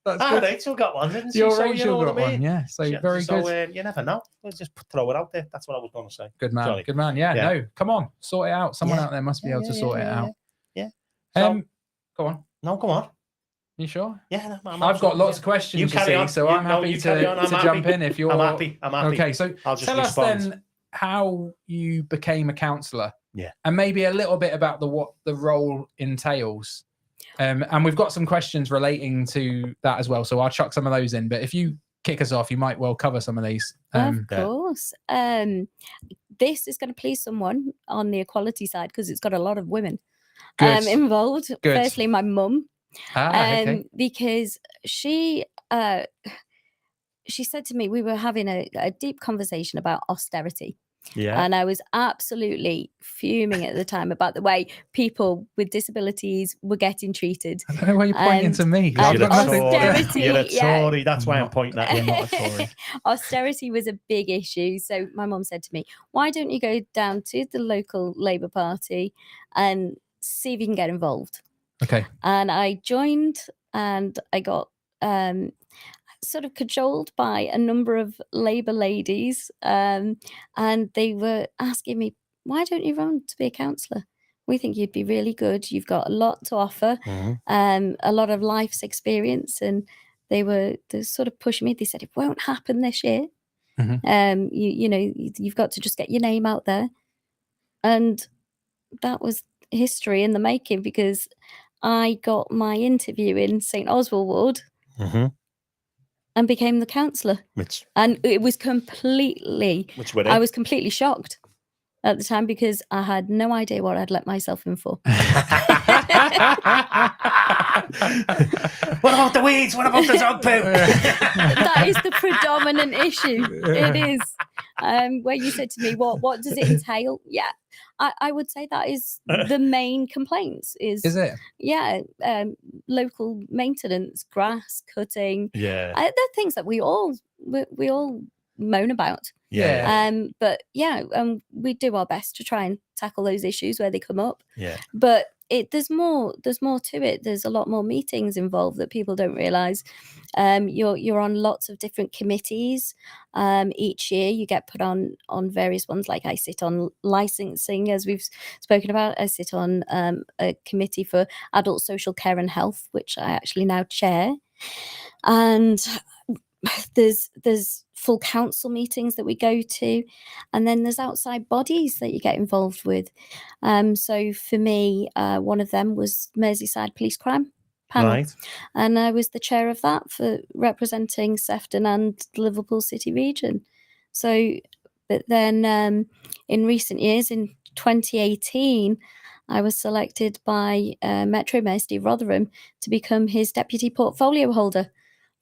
But that's good. Rachel got one, didn't she? Rachel got one, yeah. So very good. You never know. We'll just throw it out there. That's what I was going to say. Good man. Sorry. Good man. Yeah, no, come on. Sort it out. Someone out there must be able to sort it out. Yeah. Go on. No, come on. You sure? Yeah. I've got lots of questions, you carry on. So I'm happy to jump in if you're... I'm happy. Okay, so tell us then how you became a councillor. Yeah. And maybe a little bit about what the role entails. And we've got some questions relating to that as well, so I'll chuck some of those in. But if you kick us off, you might well cover some of these. Of course. This is going to please someone on the equality side because it's got a lot of women involved. Good. Firstly, my mum, because she said to me, we were having a deep conversation about austerity. Yeah. And I was absolutely fuming at the time about the way people with disabilities were getting treated. I don't know why you're pointing to me. Austerity. You're a Tory. That's why I'm pointing at you. I'm not a Tory. Austerity was a big issue. So my mum said to me, why don't you go down to the local Labour Party and see if you can get involved? Okay. And I joined and I got sort of cajoled by a number of Labour ladies, and they were asking me, why don't you run to be a councillor? We think you'd be really good. You've got a lot to offer, a lot of life's experience. And they sort of pushing me. They said, it won't happen this year. You've got to just get your name out there. And that was history in the making, because I got my interview in St. Oswald Ward. And became the councillor. And it was completely... I was completely shocked at the time because I had no idea what I'd let myself in for. What about the weeds? What about the dog poo? That is the predominant issue. It is. Where you said to me, what does it entail? Yeah. I would say that is the main complaints. Is it? Yeah, local maintenance, grass cutting. Yeah, they're things that we all moan about. Yeah. But yeah, we do our best to try and tackle those issues where they come up. Yeah. But there's more to it. There's a lot more meetings involved that people don't realise. You're on lots of different committees. Each year you get put on various ones. Like I sit on licensing, as we've spoken about. I sit on a committee for adult social care and health, which I actually now chair. And there's full council meetings that we go to, and then there's outside bodies that you get involved with. So for me, one of them was Merseyside Police Crime Panel, right. And I was the chair of that for representing Sefton and the Liverpool City region. So, but then in recent years, in 2018, I was selected by Metro Mayor Steve Rotherham to become his deputy portfolio holder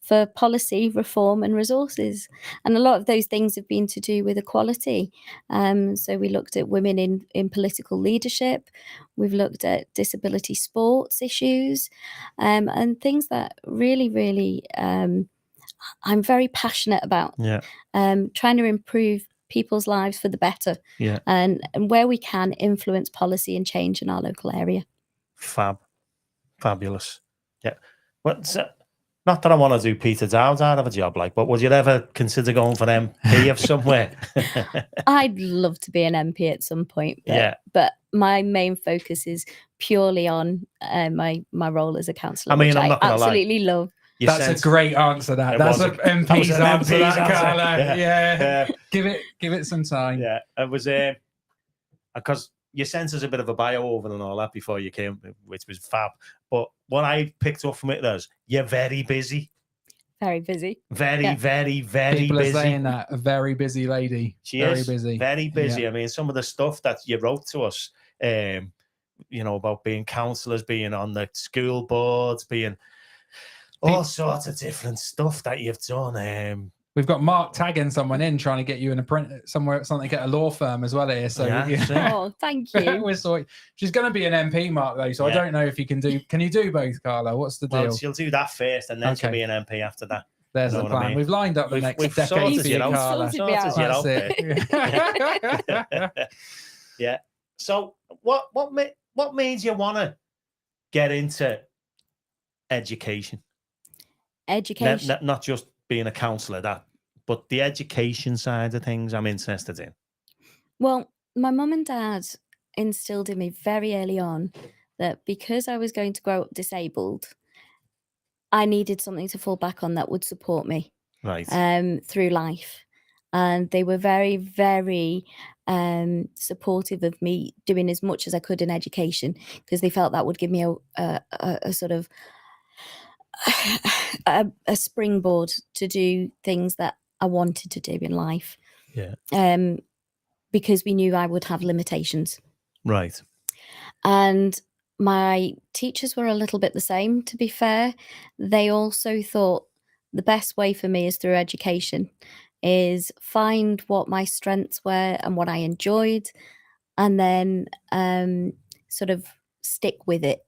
for policy, reform and resources. And a lot of those things have been to do with equality. So we looked at women in political leadership. We've looked at disability sports issues, and things that really, really I'm very passionate about. Yeah. Trying to improve people's lives for the better. Yeah. And where we can influence policy and change in our local area. Fabulous. Yeah. What's not that I want to do Peter Dowd out of a job, but would you ever consider going for MP of somewhere? I'd love to be an MP at some point. But my main focus is purely on my role as a councillor, I mean, which I'm not I absolutely love. That's a great answer. That's an MP's answer, Carla. Yeah. Give it some time. Yeah, it was. because you sent us a bit of a bio over and all that before you came, which was fab. But what I picked up from it was you're very busy. Very busy. Very busy. People are saying that, a very busy lady. She very is busy. Very busy. Yeah. I mean, some of the stuff that you wrote to us, about being councillors, being on the school boards, being all sorts of different stuff that you've done. We've got Mark tagging someone in, trying to get you in a print somewhere, something, get a law firm as well here. So oh, thank you. She's going to be an MP, Mark, though. So I don't know if you can do. Can you do both, Carla? What's the deal? Well, she'll do that first, and then she'll be an MP after that. There's the plan. I mean? We've lined up the next decade for you, Carla. Yeah. So what made you want to get into education? Education, not just being a counsellor, but the education side of things I'm interested in. Well, my mum and dad instilled in me very early on that because I was going to grow up disabled, I needed something to fall back on that would support me through life. And they were very, very supportive of me doing as much as I could in education, because they felt that would give me a sort of a springboard to do things that I wanted to do in life. Yeah. Because we knew I would have limitations. Right. And my teachers were a little bit the same, to be fair. They also thought the best way for me is through education, is find what my strengths were and what I enjoyed, and then sort of stick with it.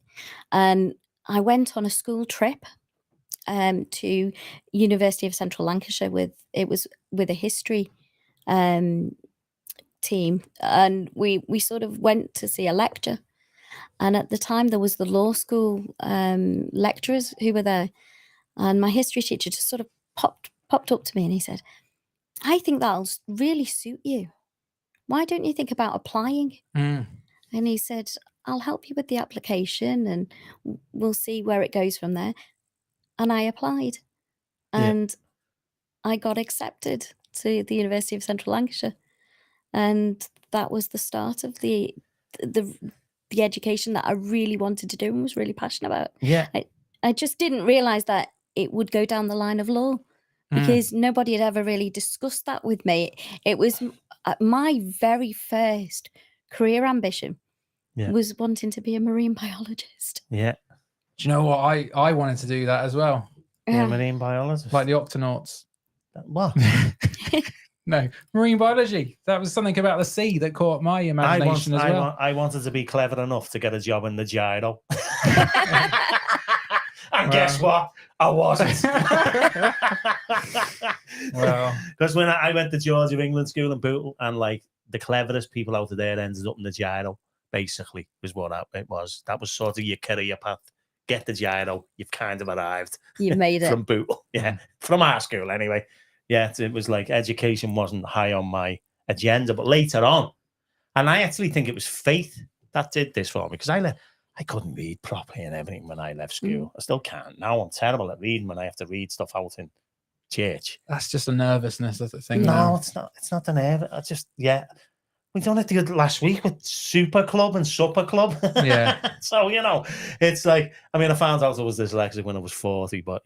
And I went on a school trip to University of Central Lancashire with a history team, and we sort of went to see a lecture. And at the time there was the law school lecturers who were there, and my history teacher just sort of popped up to me and he said, "I think that'll really suit you. Why don't you think about applying?" And he said, "I'll help you with the application and we'll see where it goes from there." And I applied, and I got accepted to the University of Central Lancashire, and that was the start of the education that I really wanted to do and was really passionate about. Yeah, I just didn't realise that it would go down the line of law, because nobody had ever really discussed that with me. It was my very first career ambition was wanting to be a marine biologist. Yeah. Do you know what? I wanted to do that as well. Yeah, marine biologist. Like the Octonauts. What? No, marine biology. That was something about the sea that caught my imagination as well. I wanted to be clever enough to get a job in the gyro. And guess what? I wasn't. Well, because when I went to George of England School in Bootle, and like the cleverest people out of there ended up in the gyro, basically, was what it was. That was sort of your career path. Get the gyro, you've kind of arrived. You made it. From Bootle. Yeah, from our school anyway. Yeah, it was like education wasn't high on my agenda, but later on, and I actually think it was faith that did this for me, because I couldn't read properly and everything when I left school. I still can't. Now I'm terrible at reading when I have to read stuff out in church. That's just a nervousness, that's the thing. No, it's not. It's not the nerve. I just, we done it last week with Super Club and Supper Club. Yeah. So, it's like, I mean, I found out I was dyslexic when I was 40, but,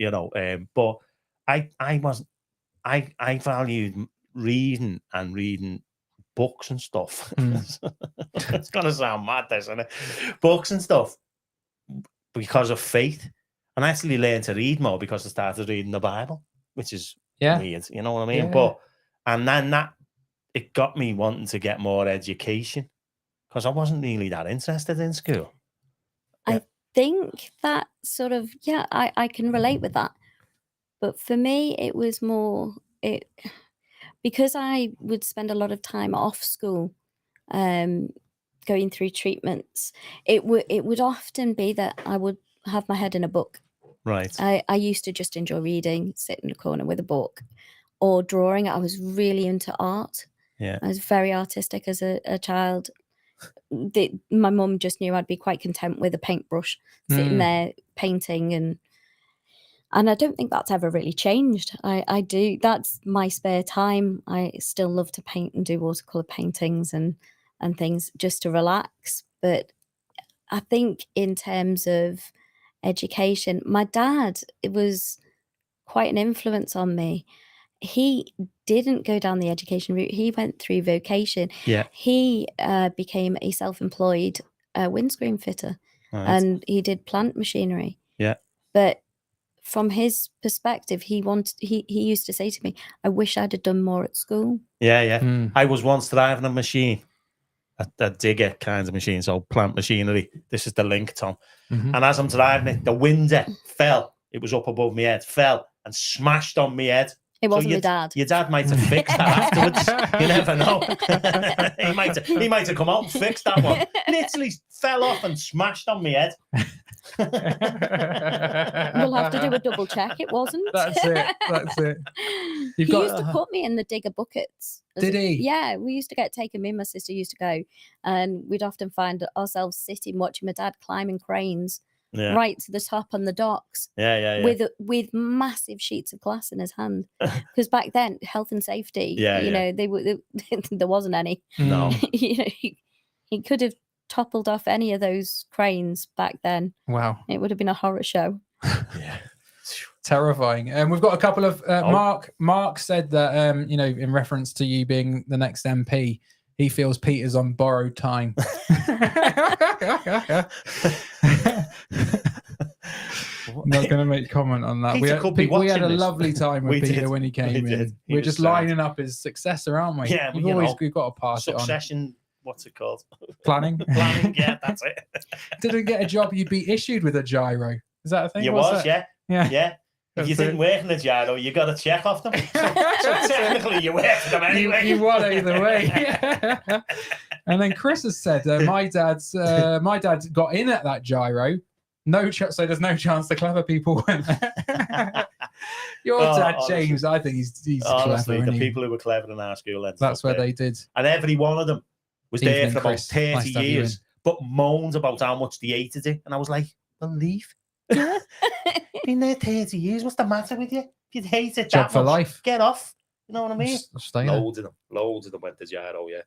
but I valued reading books and stuff. It's gonna sound mad, isn't it? Books and stuff, because of faith. And I actually learned to read more because I started reading the Bible, which is weird, you know what I mean? Yeah. And then it got me wanting to get more education, because I wasn't really that interested in school. I think that sort of, I can relate with that. But for me, it was more because I would spend a lot of time off school, going through treatments. It would often be that I would have my head in a book. Right. I used to just enjoy reading, sit in a corner with a book, or drawing. I was really into art. Yeah. I was very artistic as a child. My mum just knew I'd be quite content with a paintbrush, sitting there painting, and I don't think that's ever really changed. I do. That's my spare time. I still love to paint and do watercolor paintings, and and things just to relax. But I think in terms of education, my dad, it was quite an influence on me. He didn't go down the education route. He went through vocation. Yeah. He became a self-employed windscreen fitter, Right. and he did plant machinery. Yeah. But from his perspective, he used to say to me, I wish I'd have done more at school. Yeah. I was once driving a machine, a digger kind of machine, so plant machinery. This is the link, Tom. And as I'm driving it, the window fell. It was up above my head, fell and smashed on my head. It wasn't my dad. Your dad might have fixed that afterwards. You never know. he might have come out and fixed that one. Literally fell off and smashed on my head. We'll have to do a double check. It wasn't. That's it. He used to put me in the digger buckets. Did he? Yeah, we used to get taken. Me and my sister used to go, and we'd often find ourselves sitting watching my dad climbing cranes right to the top on the docks. Yeah. With massive sheets of glass in his hand, because back then health and safety, there wasn't any. No, he could have toppled off any of those cranes back then. Wow, it would have been a horror show. Yeah. Terrifying. And we've got a couple of Mark said that in reference to you being the next MP, he feels Peter's on borrowed time. Not going to make comment on that. We had a lovely time with Peter when he came in. We're just lining up his successor, aren't we? Yeah, we've got to pass succession. It on. What's it called? Planning. Yeah, that's it. Didn't get a job, you'd be issued with a gyro. Is that a thing? Yeah. If you didn't work in the gyro, you got a check off them. So technically, you work for them anyway. You won either way. And then Chris has said, my dad got in at that gyro. So there's no chance the clever people went. Your dad, honestly, James, I think he's honestly, clever. The people who were clever in our school, that's where they did. And every one of them was there for about 30 years, but moaned about how much they hated it. And I was like, well, leave. Been there 30 years. What's the matter with you? If you hate it, job for life. Get off. You know what I mean? Loads of them went to gyro. Yeah,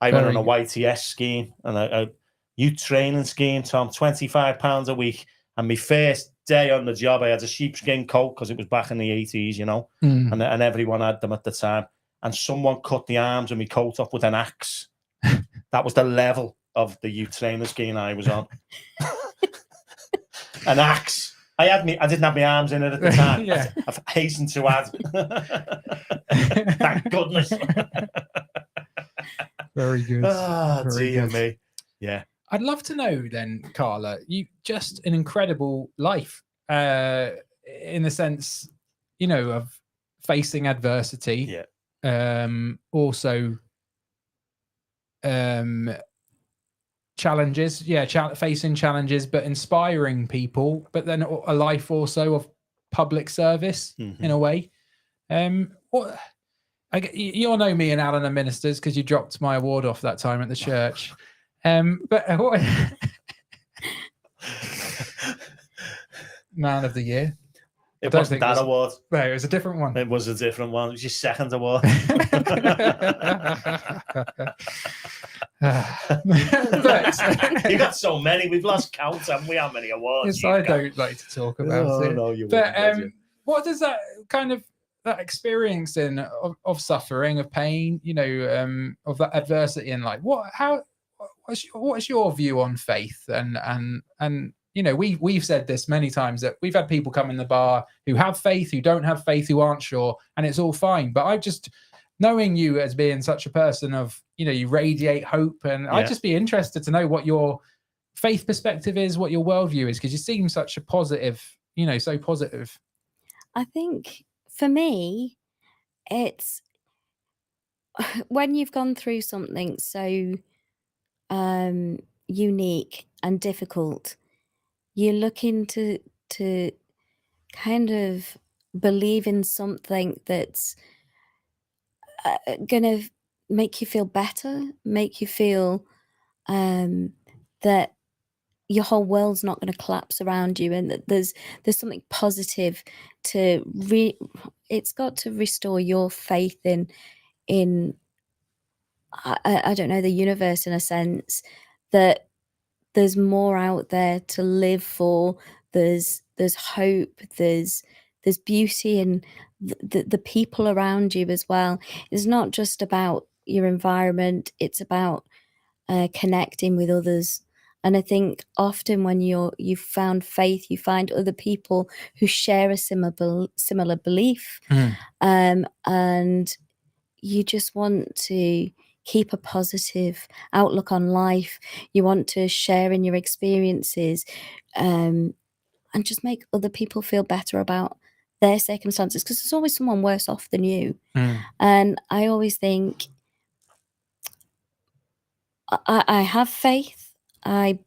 I went on a YTS scheme and a youth training scheme. Tom, £25 a week. And my first day on the job, I had a sheepskin coat because it was back in the 80s, you know, and everyone had them at the time. And someone cut the arms of my coat off with an axe. That was the level of the youth training scheme I was on. An axe. I didn't have my arms in it at the time. Yeah. I've hastened to add. Thank goodness. Very good. Oh, dear me. Yeah. I'd love to know then, Carla, you just an incredible life in the sense, of facing adversity. Yeah. Also, challenges, facing challenges, but inspiring people, but then a life also of public service in a way. You all know me and Alan are ministers because you dropped my award off that time at the church. But what Man of the Year? It wasn't that award. No, it was a different one. It was a different one. It was your second award. But you got so many. We've lost count, haven't we? How many awards? Yes, I don't like to talk about it. No, you but wouldn't, what does that kind of that experience of suffering, of pain, of that adversity in life? What's your view on faith? And we've said this many times that we've had people come in the bar who have faith, who don't have faith, who aren't sure, and it's all fine. But I just, knowing you as being such a person of, you radiate hope, and I'd just be interested to know what your faith perspective is, what your worldview is, because you seem such a positive, so positive. I think for me, it's when you've gone through something so unique and difficult, you're looking to kind of believe in something that's going to make you feel better, make you feel that your whole world's not going to collapse around you, and that there's something positive it's got to restore your faith in I don't know, the universe in a sense, that there's more out there to live for. There's hope. There's beauty in the people around you as well. It's not just about your environment. It's about connecting with others. And I think often when you've found faith, you find other people who share a similar belief, and you just want to keep a positive outlook on life. You want to share in your experiences, and just make other people feel better about their circumstances, because there's always someone worse off than you. And I always think, I have faith. I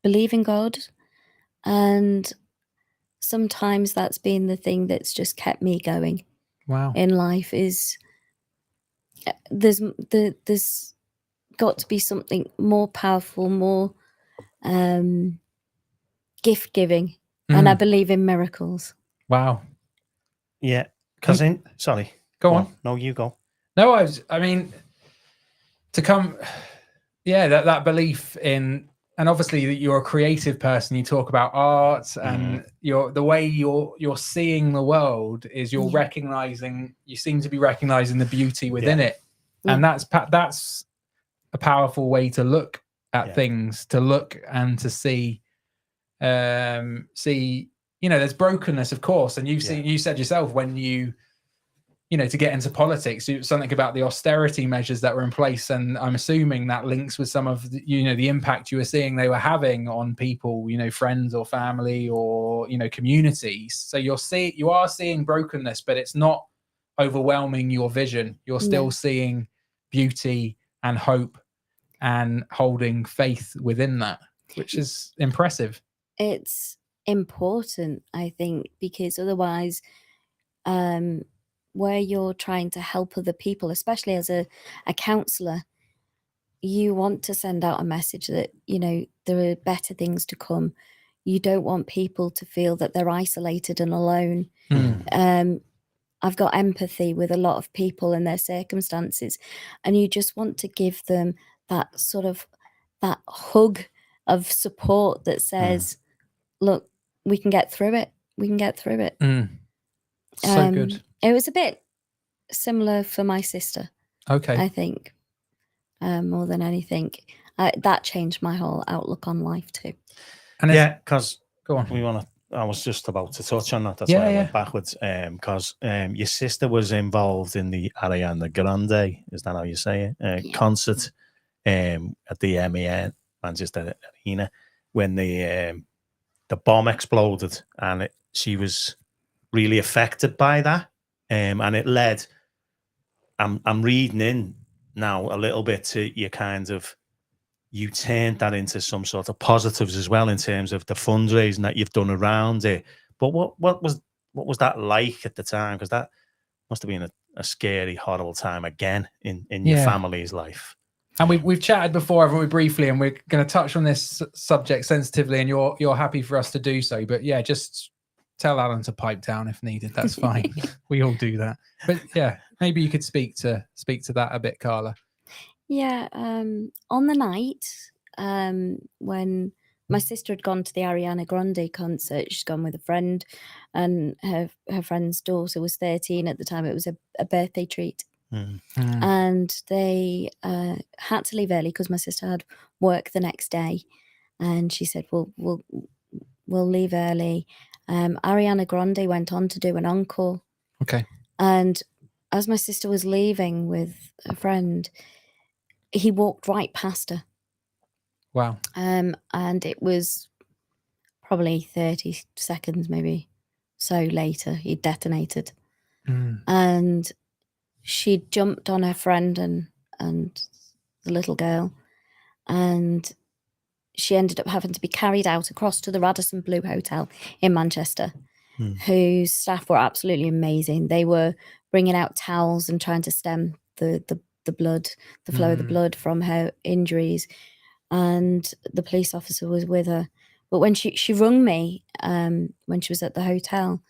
believe in God, and sometimes that's been the thing that's just kept me going. Wow. In life is there's got to be something more powerful, more gift giving, and I believe in miracles. Wow. Yeah, because sorry, go on. No, you go. No, I mean, to come, that belief in. And obviously, you're a creative person. You talk about art, and the way you're seeing the world is you're recognizing. You seem to be recognizing the beauty within it, and that's a powerful way to look at things. To look and to see. There's brokenness, of course, and you said yourself when to get into politics, something about the austerity measures that were in place, and I'm assuming that links with some of the impact you were seeing they were having on people, friends or family or communities. So you are seeing brokenness, but it's not overwhelming your vision. You're still seeing beauty and hope and holding faith within that, which is impressive. It's important, I think, because otherwise, where you're trying to help other people, especially as a counsellor, you want to send out a message that, there are better things to come. You don't want people to feel that they're isolated and alone. I've got empathy with a lot of people and their circumstances, and you just want to give them that that hug of support that says, look, we can get through it. We can get through it. So good. It was a bit similar for my sister. Okay. I think more than anything, that changed my whole outlook on life too. And because go on. I was just about to touch on that. That's why I went backwards. Because your sister was involved in the Ariana Grande, is that how you say it? Concert at the MEN Manchester Arena when the bomb exploded, and she was really affected by that. And it led. I'm reading in now a little bit to you you turned that into some sort of positives as well in terms of the fundraising that you've done around it. But what was that like at the time? Because that must have been a scary, horrible time again in your family's life. And we've chatted before, haven't we, briefly, and we're going to touch on this subject sensitively, and you're happy for us to do so. But just tell Alan to pipe down if needed. That's fine. We all do that. But maybe you could speak to that a bit, Carla. Yeah, on the night when my sister had gone to the Ariana Grande concert, she's gone with a friend, and her friend's daughter was 13 at the time. It was a birthday treat. And they had to leave early because my sister had work the next day, and she said, we'll leave early. Ariana Grande went on to do an encore. Okay. And as my sister was leaving with a friend, he walked right past her. Wow. And it was probably 30 seconds, maybe so later, he detonated. And she jumped on her friend and the little girl, and she ended up having to be carried out across to the Radisson Blu Hotel in Manchester, whose staff were absolutely amazing. They were bringing out towels and trying to stem the blood, the flow of the blood from her injuries, and the police officer was with her. But when she rung me when she was at the hotel,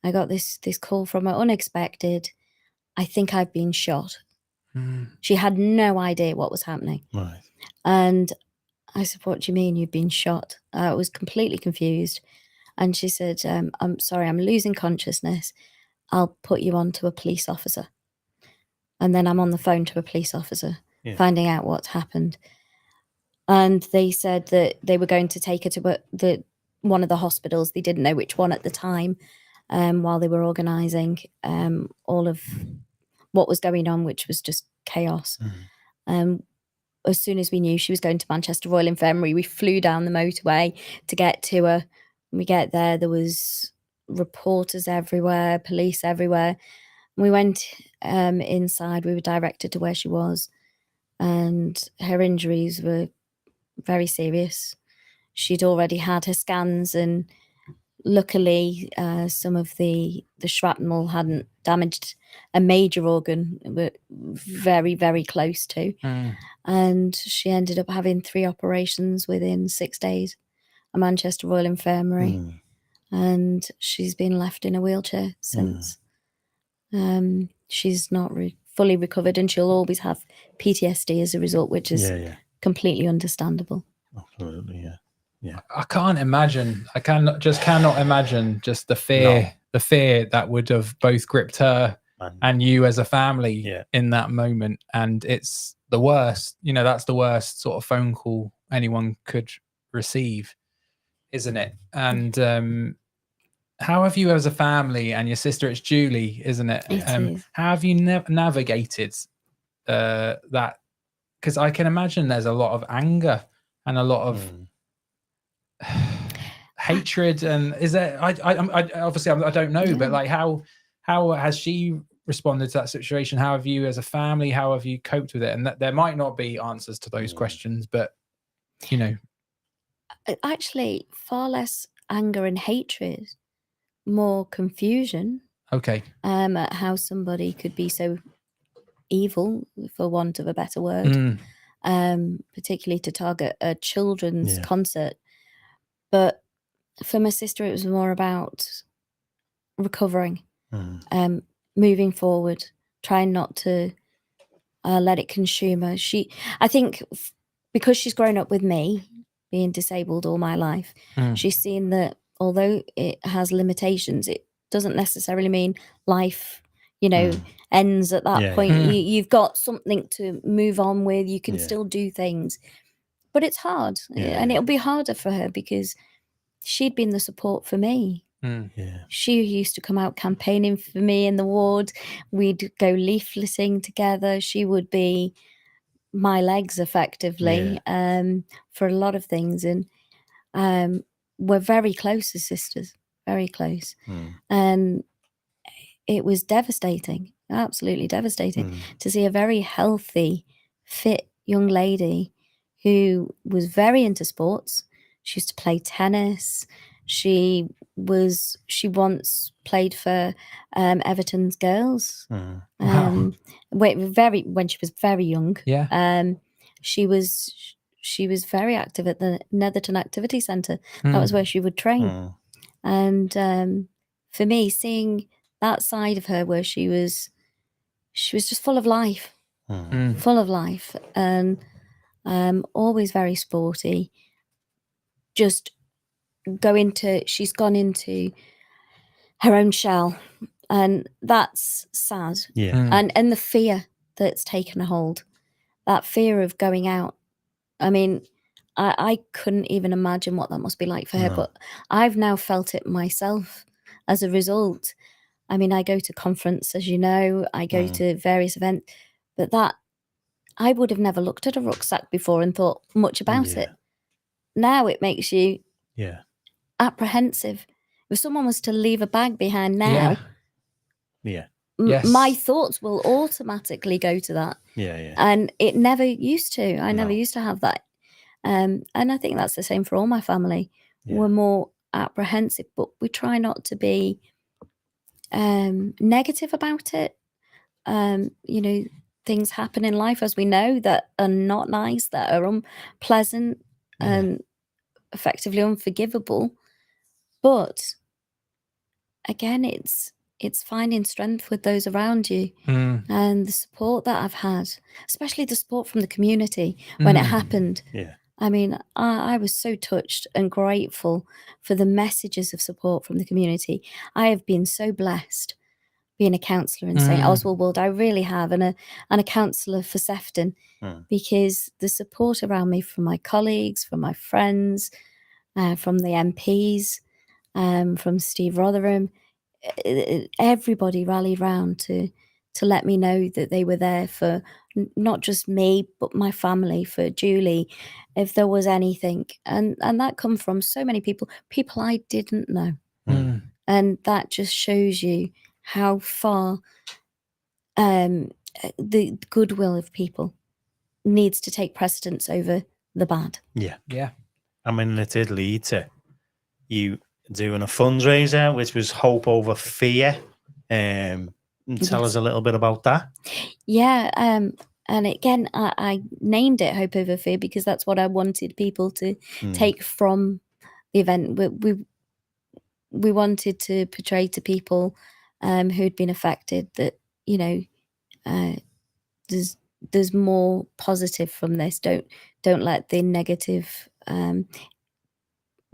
I got this call from her, unexpected. I think I've been shot. She had no idea what was happening. Right. And I said, "What do you mean you've been shot?" I was completely confused. And she said, "I'm sorry, I'm losing consciousness. I'll put you on to a police officer." And then I'm on the phone to a police officer, finding out what's happened. And they said that they were going to take her to one of the hospitals. They didn't know which one at the time, while they were organising all of what was going on, which was just chaos. As soon as we knew she was going to Manchester Royal Infirmary, we flew down the motorway to get to her. When we get there was reporters everywhere, police everywhere. We went inside. We were directed to where she was, and her injuries were very serious. She'd already had her scans, and luckily some of the shrapnel hadn't damaged a major organ, but very, very close to. And she ended up having 3 operations within 6 days at Manchester Royal Infirmary. And she's been left in a wheelchair since. She's not fully recovered, and she'll always have PTSD as a result, which is completely understandable. Absolutely, yeah. I can't imagine. I cannot imagine just the fear, that would have both gripped her and you as a family in that moment. And it's the worst. You know, that's the worst sort of phone call anyone could receive, isn't it? And how have you as a family, and your sister, it's Julie, isn't it? How have you navigated that? Because I can imagine there's a lot of anger and a lot of hatred. And is there? I obviously I don't know, but like how has she responded to that situation? How have you as a family? How have you coped with it? And that there might not be answers to those questions, but you know, actually, far less anger and hatred. More confusion. Okay. At how somebody could be so evil, for want of a better word, particularly to target a children's concert. But for my sister, it was more about recovering, moving forward, trying not to let it consume her. I think because she's grown up with me, being disabled all my life, she's seen that although it has limitations, it doesn't necessarily mean life, ends at that point. You've got something to move on with. You can still do things, but it's hard, and it'll be harder for her because she'd been the support for me. She used to come out campaigning for me in the ward. We'd go leafleting together. She would be my legs effectively for a lot of things, and we're very close as sisters, very close. And it was devastating, absolutely devastating, to see a very healthy, fit young lady who was very into sports. She used to play tennis. She once played for Everton's girls. When she was very young. She was very active at the Netherton Activity Centre. That was where she would train. And for me, seeing that side of her where she was just full of life, and always very sporty. She's gone into her own shell, and that's sad. And the fear that's taken a hold, that fear of going out. I mean, I couldn't even imagine what that must be like for her, but I've now felt it myself as a result. I mean, I go to conference, as you know, I go to various events, but that I would have never looked at a rucksack before and thought much about it. Now it makes you apprehensive. If someone was to leave a bag behind now, my thoughts will automatically go to that. And it never used to. I never used to have that. And I think that's the same for all my family. We're more apprehensive, but we try not to be negative about it. Things happen in life, as we know, that are not nice, that are unpleasant and effectively unforgivable. But again, it's it's finding strength with those around you, and the support that I've had, especially the support from the community when it happened. Yeah. I mean, I was so touched and grateful for the messages of support from the community. I have been so blessed being a councillor in St Oswald Wold. I really have, and a councillor for Sefton, because the support around me from my colleagues, from my friends, from the MPs, from Steve Rotherham, everybody rallied round to let me know that they were there for not just me, but my family, for Julie, if there was anything. And that come from so many people I didn't know. And that just shows you how far the goodwill of people needs to take precedence over the bad. Yeah. I mean, it did lead to you doing a fundraiser, which was Hope Over Fear. Tell us a little bit about that. Yeah. And again, I named it Hope Over Fear because that's what I wanted people to take from the event. We wanted to portray to people who'd been affected that, you know, there's more positive from this. Don't let the negative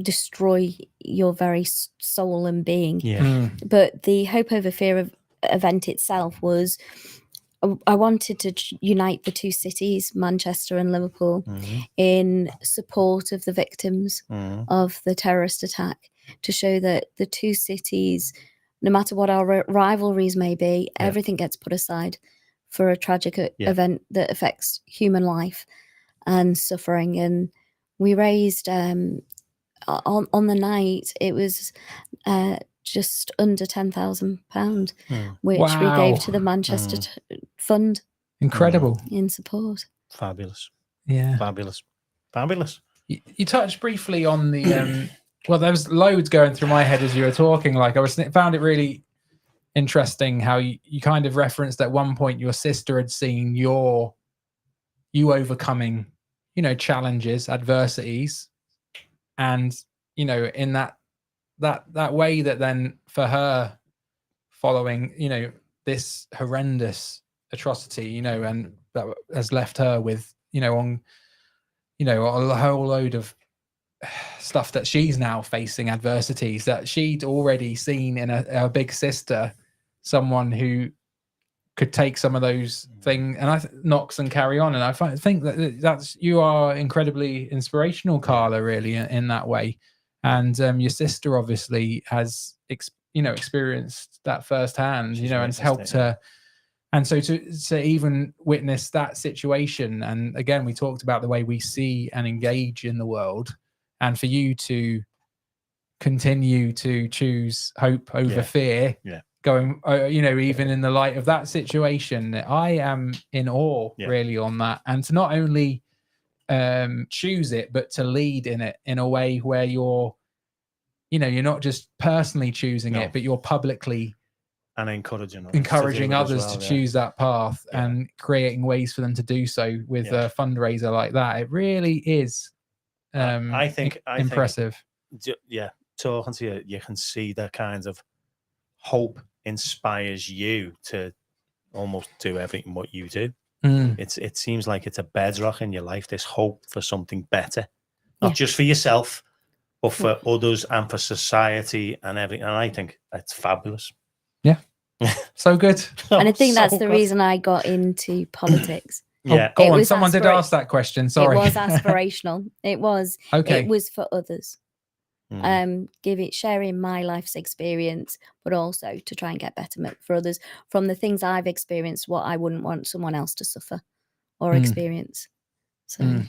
destroy your very soul and being. But the Hope Over Fear event itself was, I wanted to unite the two cities, Manchester and Liverpool, in support of the victims of the terrorist attack, to show that the two cities, no matter what our rivalries may be, everything gets put aside for a tragic event that affects human life and suffering. And we raised, on the night, it was just under £10,000, which we gave to the Manchester Fund. Incredible. In support. Fabulous. Yeah. Fabulous. You touched briefly on the, well, there was loads going through my head as you were talking. Like, found it really interesting how you kind of referenced at one point your sister had seen you overcoming, you know, challenges, adversities, and, you know, in that way that then for her, following, you know, this horrendous atrocity, you know, and that has left her with, you know, on, you know, a whole load of stuff that she's now facing, adversities that she'd already seen in her big sister, someone who could take some of those things and knocks and carry on. And I think that's, you are incredibly inspirational, Carla, really, in that way. And your sister obviously has, you know, experienced that firsthand, you know, and has helped her. And so to even witness that situation, and again, we talked about the way we see and engage in the world, and for you to continue to choose hope over fear, going, you know, even in the light of that situation, I am in awe really on that. And to not only choose it, but to lead in it in a way where you're, you know, you're not just personally choosing it, but you're publicly and encouraging others to choose that path and creating ways for them to do so with a fundraiser like that. It really is I think impressive. Talking to you, you can see the kinds of hope inspires you to almost do everything what you do. It seems like it's a bedrock in your life, this hope for something better, not just for yourself, but for others and for society and everything. And I think that's fabulous. Yeah. So good. And I think that's the reason I got into politics. Go on. Someone did ask that question. Sorry. It was aspirational. It was. Okay. It was for others. Sharing my life's experience, but also to try and get betterment for others from the things I've experienced, what I wouldn't want someone else to suffer or experience. So,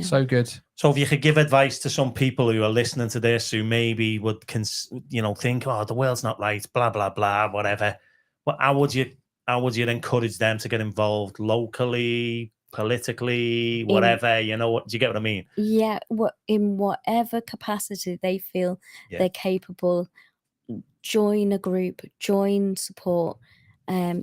so good. So if you could give advice to some people who are listening to this, who maybe would, think, oh, the world's not right, blah, blah, blah, whatever. Well, how would you encourage them to get involved locally, politically, whatever, do you get what I mean? Yeah, in whatever capacity they feel they're capable, join a group, join support,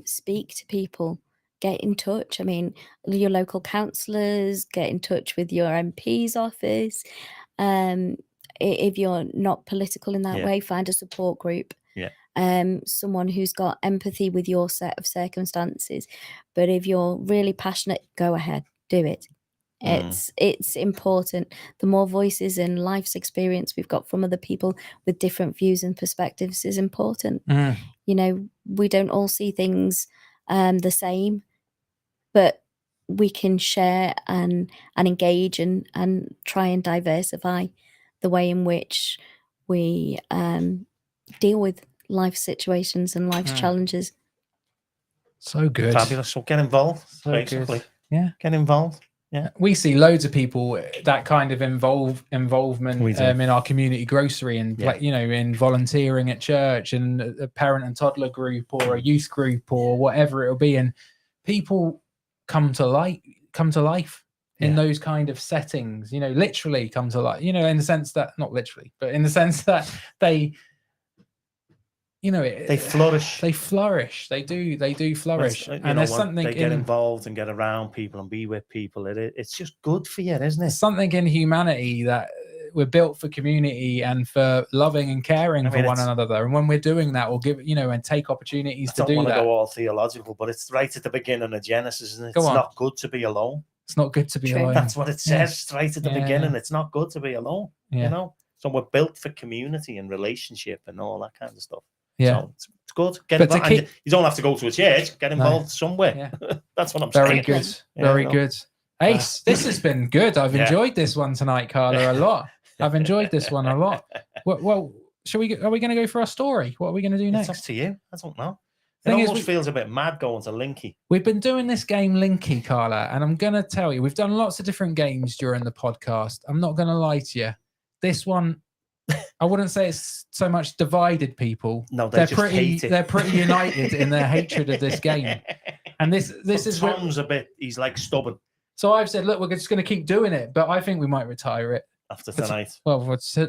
speak to people, get in touch. I mean, your local councillors, get in touch with your MP's office. If you're not political in that way, find a support group. someone who's got empathy with your set of circumstances. But if you're really passionate, go ahead, do it. It's important. The more voices and life's experience we've got from other people with different views and perspectives is important. You know, we don't all see things the same, but we can share and engage and try and diversify the way in which we deal with life situations and life's challenges. So good. Fabulous. So get involved, so basically. Good. Yeah. Get involved. Yeah. We see loads of people that kind of involvement in our community grocery and you know, in volunteering at church and a parent and toddler group or a youth group or whatever it'll be, and people come to life in those kind of settings, you know, literally come to life, you know, in the sense that, not literally, but in the sense that they, you know, they flourish. They do flourish. And there's something they get involved and get around people and be with people. It's just good for you, isn't it? Something in humanity that we're built for community and for loving and caring for one another. And when we're doing that, we'll give, you know, and take opportunities to do that. I don't want to go all theological, but it's right at the beginning of Genesis, isn't it? It's not good to be alone. It's not good to be alone. That's what it says right at the beginning. It's not good to be alone. You know, so we're built for community and relationship and all that kind of stuff. Yeah, so it's good. Get involved. You don't have to go to a church. Get involved somewhere. Yeah. That's what I'm saying. Very good. Ace, this has been good. I've enjoyed this one tonight, Carla, a lot. I've enjoyed this one a lot. Well, are we going to go for our story? What are we going to do next? It's up to you. I don't know. It almost feels a bit mad going to Linky. We've been doing this game Linky, Carla, and I'm going to tell you, we've done lots of different games during the podcast. I'm not going to lie to you. This one, I wouldn't say it's so much divided people. No, they're pretty united in their hatred of this game. And this is Tom's he's like stubborn. So I've said, look, we're just going to keep doing it, but I think we might retire it after tonight. Well,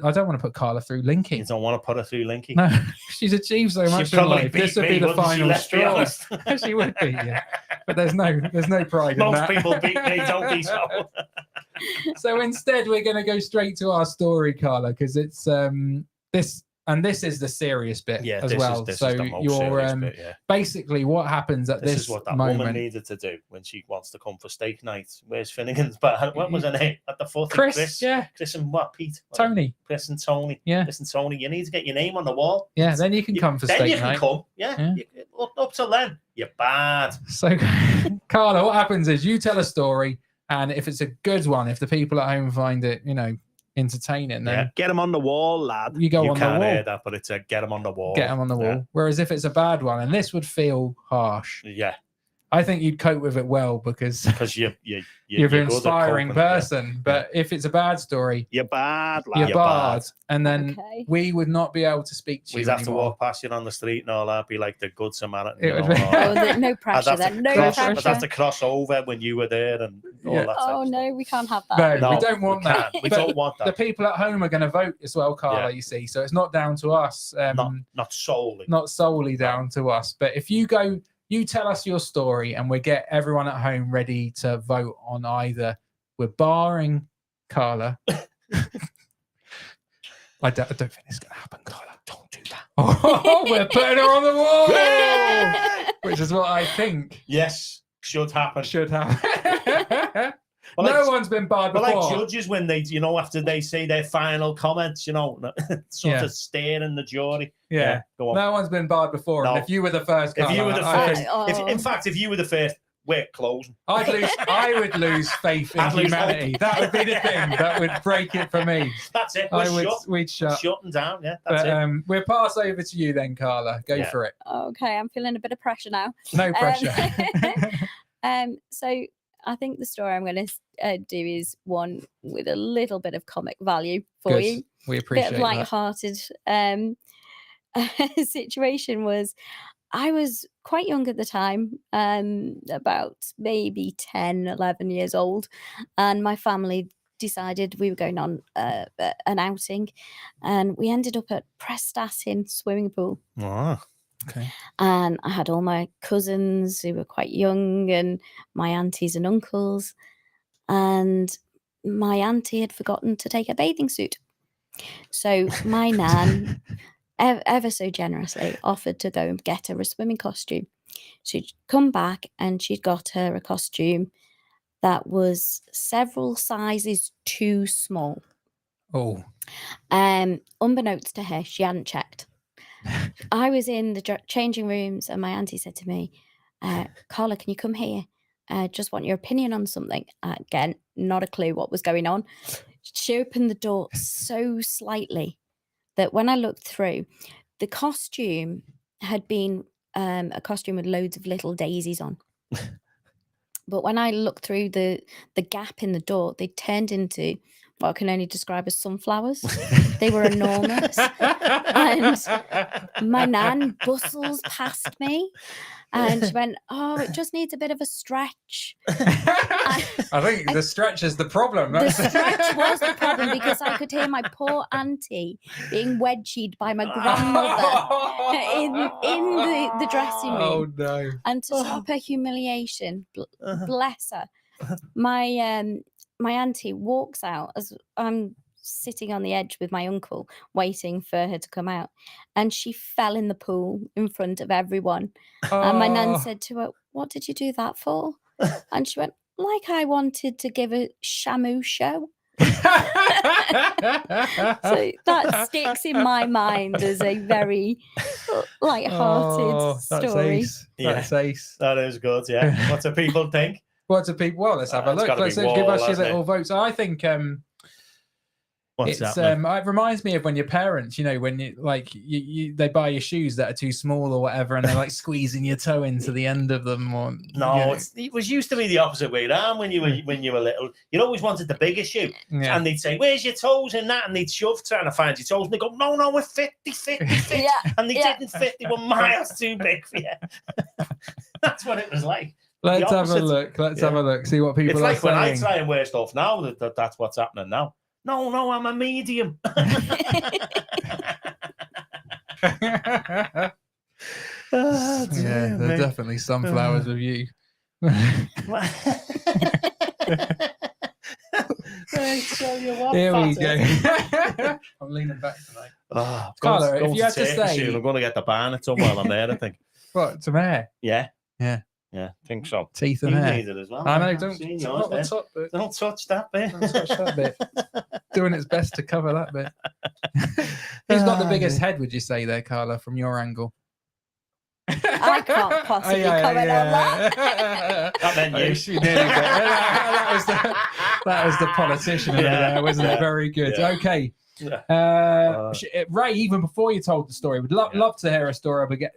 I don't want to put Carla through Linky. You don't want to put her through Linky? No, she's achieved so much in life. This would be the final straw. She would be, yeah. But there's no pride in that. Most people beat me, don't be so. So instead, we're going to go straight to our story, Carla, because it's this is the serious bit as well. So you're basically what happens at this is what that moment. Woman needed to do when she wants to come for steak night. Where's Finnegan's? But what was her name at the foot? Chris, Chris and what? Pete, Tony, Chris and Tony. Yeah, Chris and Tony. You need to get your name on the wall. Yeah, then you can come for steak night. Then you can come. Yeah. Up till then, you're bad. So, Carla, what happens is you tell a story, and if it's a good one, if the people at home find it, you know, entertaining, then get them on the wall, lad. You go on the wall. You can't hear that, but it's a get them on the wall. Get them on the wall. Whereas if it's a bad one, and this would feel harsh. Yeah. I think you'd cope with it well because you're an inspiring person. But if it's a bad story, you're bad, lad. You're bad. And then we would not be able to speak to you anymore. We'd have to walk past you on the street and all that, be like the good Samaritan. No pressure then. No pressure. I'd have to cross over when you were there and all that. Oh, no, we can't have that. No, we don't want that. We don't want that. The people at home are going to vote as well, Carla, you see. So it's not down to us. Not solely. Not solely down to us. But if you go... You tell us your story and we get everyone at home ready to vote on either we're barring Carla. I don't think it's going to happen, Carla. Don't do that. Oh, we're putting her on the wall, which is what I think. Yes, should happen. Well, no one's been barred before. Well, like judges when they, you know, after they say their final comments, you know, sort of staring the jury. Yeah. Go on. No one's been barred before. No. And if you were the first, Carla, if you were the first, in fact, if you were the first, we're closing. I would lose faith in humanity. That would be the thing that would break it for me. That's it. We'd shut. Shutting down. Yeah. That's it. We'll pass over to you then, Carla. Go for it. Okay, I'm feeling a bit of pressure now. No pressure. So I think the story I'm going to do is one with a little bit of comic value for you. We appreciate it. A bit of lighthearted situation was I was quite young at the time, about maybe 10, 11 years old. And my family decided we were going on an outing. And we ended up at Prestatyn swimming pool. Wow. Okay. And I had all my cousins who were quite young and my aunties and uncles. And my auntie had forgotten to take a bathing suit. So my nan ever so generously offered to go and get her a swimming costume. She'd come back and she'd got her a costume that was several sizes too small. Oh. Unbeknownst to her, she hadn't checked. I was in the changing rooms and my auntie said to me, Carla, can you come here? Just want your opinion on something. Again, not a clue what was going on. She opened the door so slightly that when I looked through, the costume had been a costume with loads of little daisies on. But when I looked through the gap in the door, they turned into what I can only describe as sunflowers. They were enormous. And my nan bustles past me and she went, oh, it just needs a bit of a stretch. I think the stretch is the problem. The stretch was the problem because I could hear my poor auntie being wedgied by my grandmother in the dressing room. Oh, no. And to stop her humiliation, bless her, my auntie walks out as I'm sitting on the edge with my uncle waiting for her to come out, and she fell in the pool in front of everyone. And my nan said to her, what did you do that for? And she went, like I wanted to give a Shamu show. So that sticks in my mind as a very light-hearted story. That's ace. That is good, yeah. What do people think? What do people? Well, let's have a look. Let's give us your little votes. I think it reminds me of when your parents, when you they buy you shoes that are too small or whatever, and they're like squeezing your toe into the end of them. Or, it was used to be the opposite way around when you were little. You always wanted the bigger shoe, and they'd say, "Where's your toes in that?" And they'd shove trying to find your toes, and they go, "No, we're 50, Yeah, and they didn't fit. They were miles too big for you. That's what it was like. Let's have a look. Let's have a look. See what people are saying. It's like when I try and wear stuff now. That's what's happening now. No, I'm a medium. There are definitely sunflowers with you. Here we go. I'm leaning back tonight. Carla, if you had to say... I'm going to get the Barnett while I'm there, I think. What, some hair? Yeah, I think so. Teeth and hair. Need it as well. I know, don't touch that bit. Don't touch that bit. Doing its best to cover that bit. Who's got the biggest head, would you say there, Carla, from your angle? I can't possibly comment on that. That meant you. She nearly got that was the politician over there, wasn't it? Very good. Yeah. Okay. Ray, even before you told the story, would love to hear a story, but get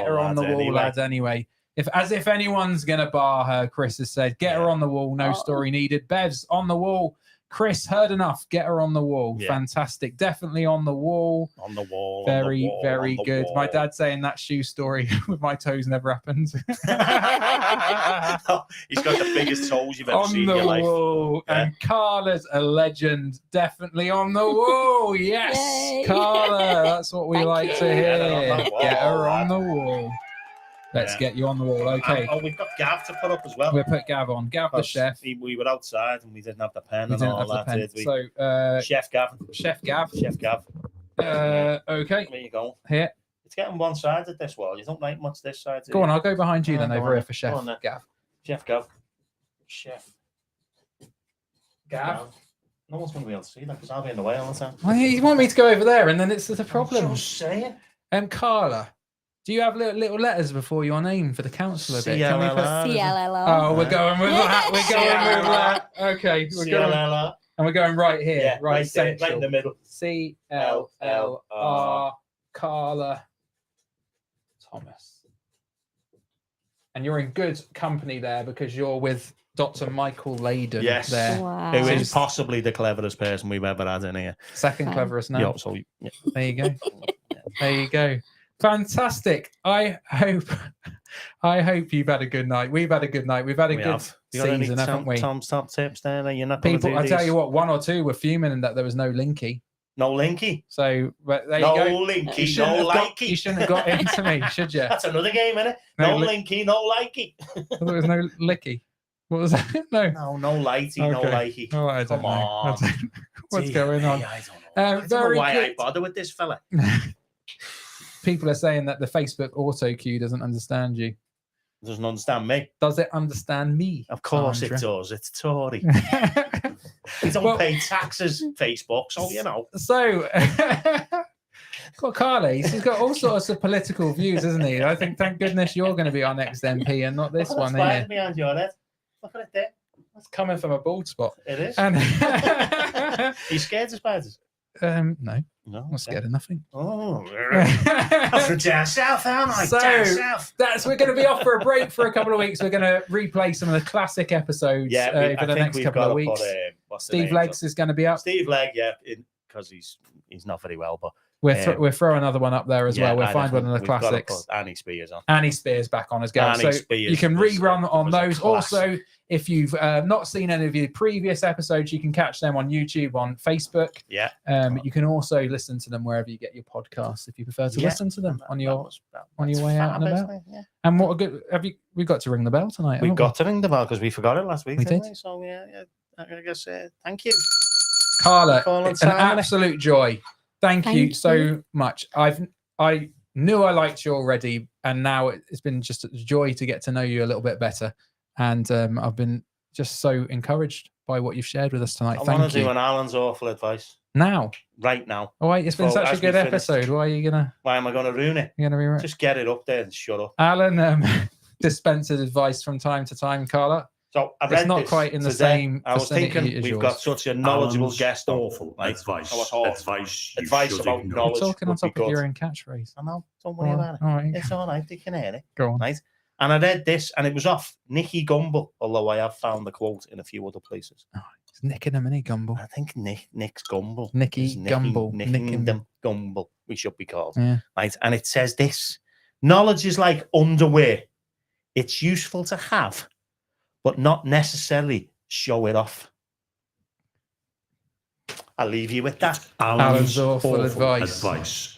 her on the wall, lads. Anyway, if anyone's gonna bar her, Chris has said, get her on the wall. No story needed. Bev's on the wall. Chris, heard enough. Get her on the wall. Yeah. Fantastic. Definitely on the wall. On the wall. Very, very good. My dad saying that shoe story with my toes never happened. He's got the biggest toes you've ever seen in your life. Wall. Yeah. And Carla's a legend. Definitely on the wall. Yes. Yay. Carla. That's what we like to hear. Get her on the wall. Let's get you on the wall. Okay. We've got Gav to put up as well. We'll put Gav on. Gav the chef. We were outside and we didn't have the pen and all that, did we? So, Chef Gav. Okay. There you go. Here. It's getting one-sided, this wall. You don't like much this side. Go on, I'll go behind you then over here for Chef Gav. Chef Gav. Chef Gav. No one's going to be able to see that because I'll be in the way all the time. Well, you want me to go over there and then it's a problem. I'm just saying. Carla. Do you have little letters before your name for the councillor bit? CLLR. Oh, we're going with that. We're going with that. Okay. We're going right here. Yeah, right central. Right in the middle. CLLR. Carla Thomas. And you're in good company there because you're with Dr. Michael Layden. Yes. There. Wow. Who is possibly the cleverest person we've ever had in here. Second cleverest now. There you go. There you go. Fantastic. I hope you've had a good night. We've had a good night. We've had a good season, haven't we? Tom's top tips there. You're not people. I tell you what, one or two were fuming and that there was no linky. No linky. So, but there you go. No linky. No likey. You shouldn't have got into me, should you? That's another game, isn't it? No linky. No likey. There was no licky. What was that? No lighty. Okay. No likey. Oh, I don't know. What's going on? I don't know why I bother with this fella. People are saying that the Facebook auto cue doesn't understand you. Doesn't understand me. Does it understand me? Of course it does. It's Tory. We don't pay taxes, Facebook, so you know. So, got Carly. He's got all sorts of political views, isn't he? I think, thank goodness, you're going to be our next MP and not this one here. Behind your head. Look at it there. That's coming from a bald spot. It is. And Are you scared of spiders? No. No, I'm scared of nothing. Oh, I'm from down south, aren't I? So down south. we're going to be off for a break for a couple of weeks. We're going to replay some of the classic episodes over the next couple of weeks. Steve Legs is going to be up. Steve Leg, yeah, because he's not very well, but we're throwing another one up there as well. We'll find one of the classics. Annie Spears on. Annie Spears back on as well. So you can rerun on those. Also, if you've not seen any of the previous episodes, you can catch them on YouTube, on Facebook. Yeah. You can also listen to them wherever you get your podcasts if you prefer to listen to them on your way out and about. Yeah. And what a good we got to ring the bell tonight. We got to ring the bell because we forgot it last week. We did. So yeah, I guess thank you, Carla. It's an absolute joy. Thank you so much. I knew I liked you already, and now it's been just a joy to get to know you a little bit better. And I've been just so encouraged by what you've shared with us tonight. Thank you. I want to do an Alan's awful advice. Now? Right now. Oh, wait, it's been such a good episode. Why am I going to ruin it? You're going to ruin it? Just get it up there and shut up. Alan dispenses advice from time to time, Carla. So I read it's not quite in the same. I was thinking we've got such a knowledgeable guest. Awful advice. Advice about knowledge. You're talking on top of your own catchphrase. I know. Don't worry about it. All right. It's all right. They can hear it. Go on. Right. And I read this, and it was off Nicky Gumbel. Although I have found the quote in a few other places. Oh, it's nicking him, isn't he, Gumbel? I think Nick's Gumbel. Nicky Gumbel. Nicking them Gumbel. We should be called. Yeah. Right. And it says this: knowledge is like underwear. It's useful to have, but not necessarily show it off. I'll leave you with that. Alan's awful advice.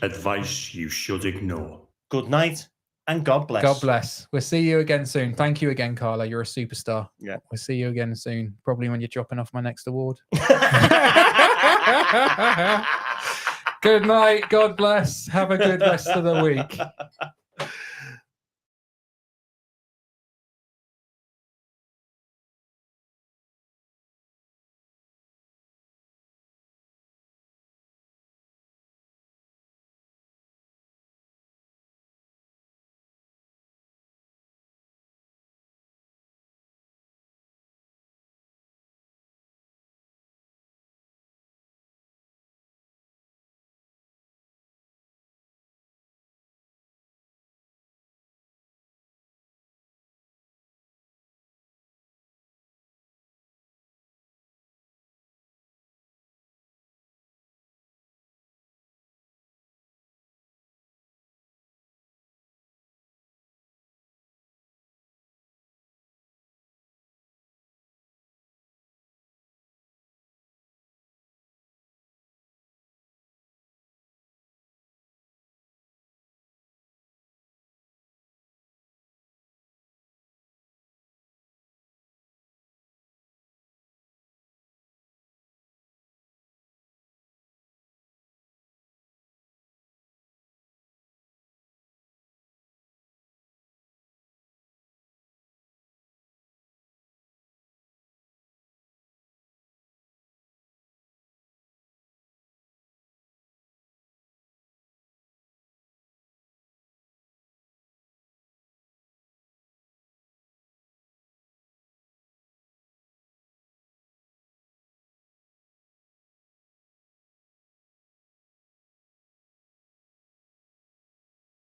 Advice you should ignore. Good night and God bless. God bless. We'll see you again soon. Thank you again, Carla. You're a superstar. Yeah. We'll see you again soon. Probably when you're dropping off my next award. Good night. God bless. Have a good rest of the week.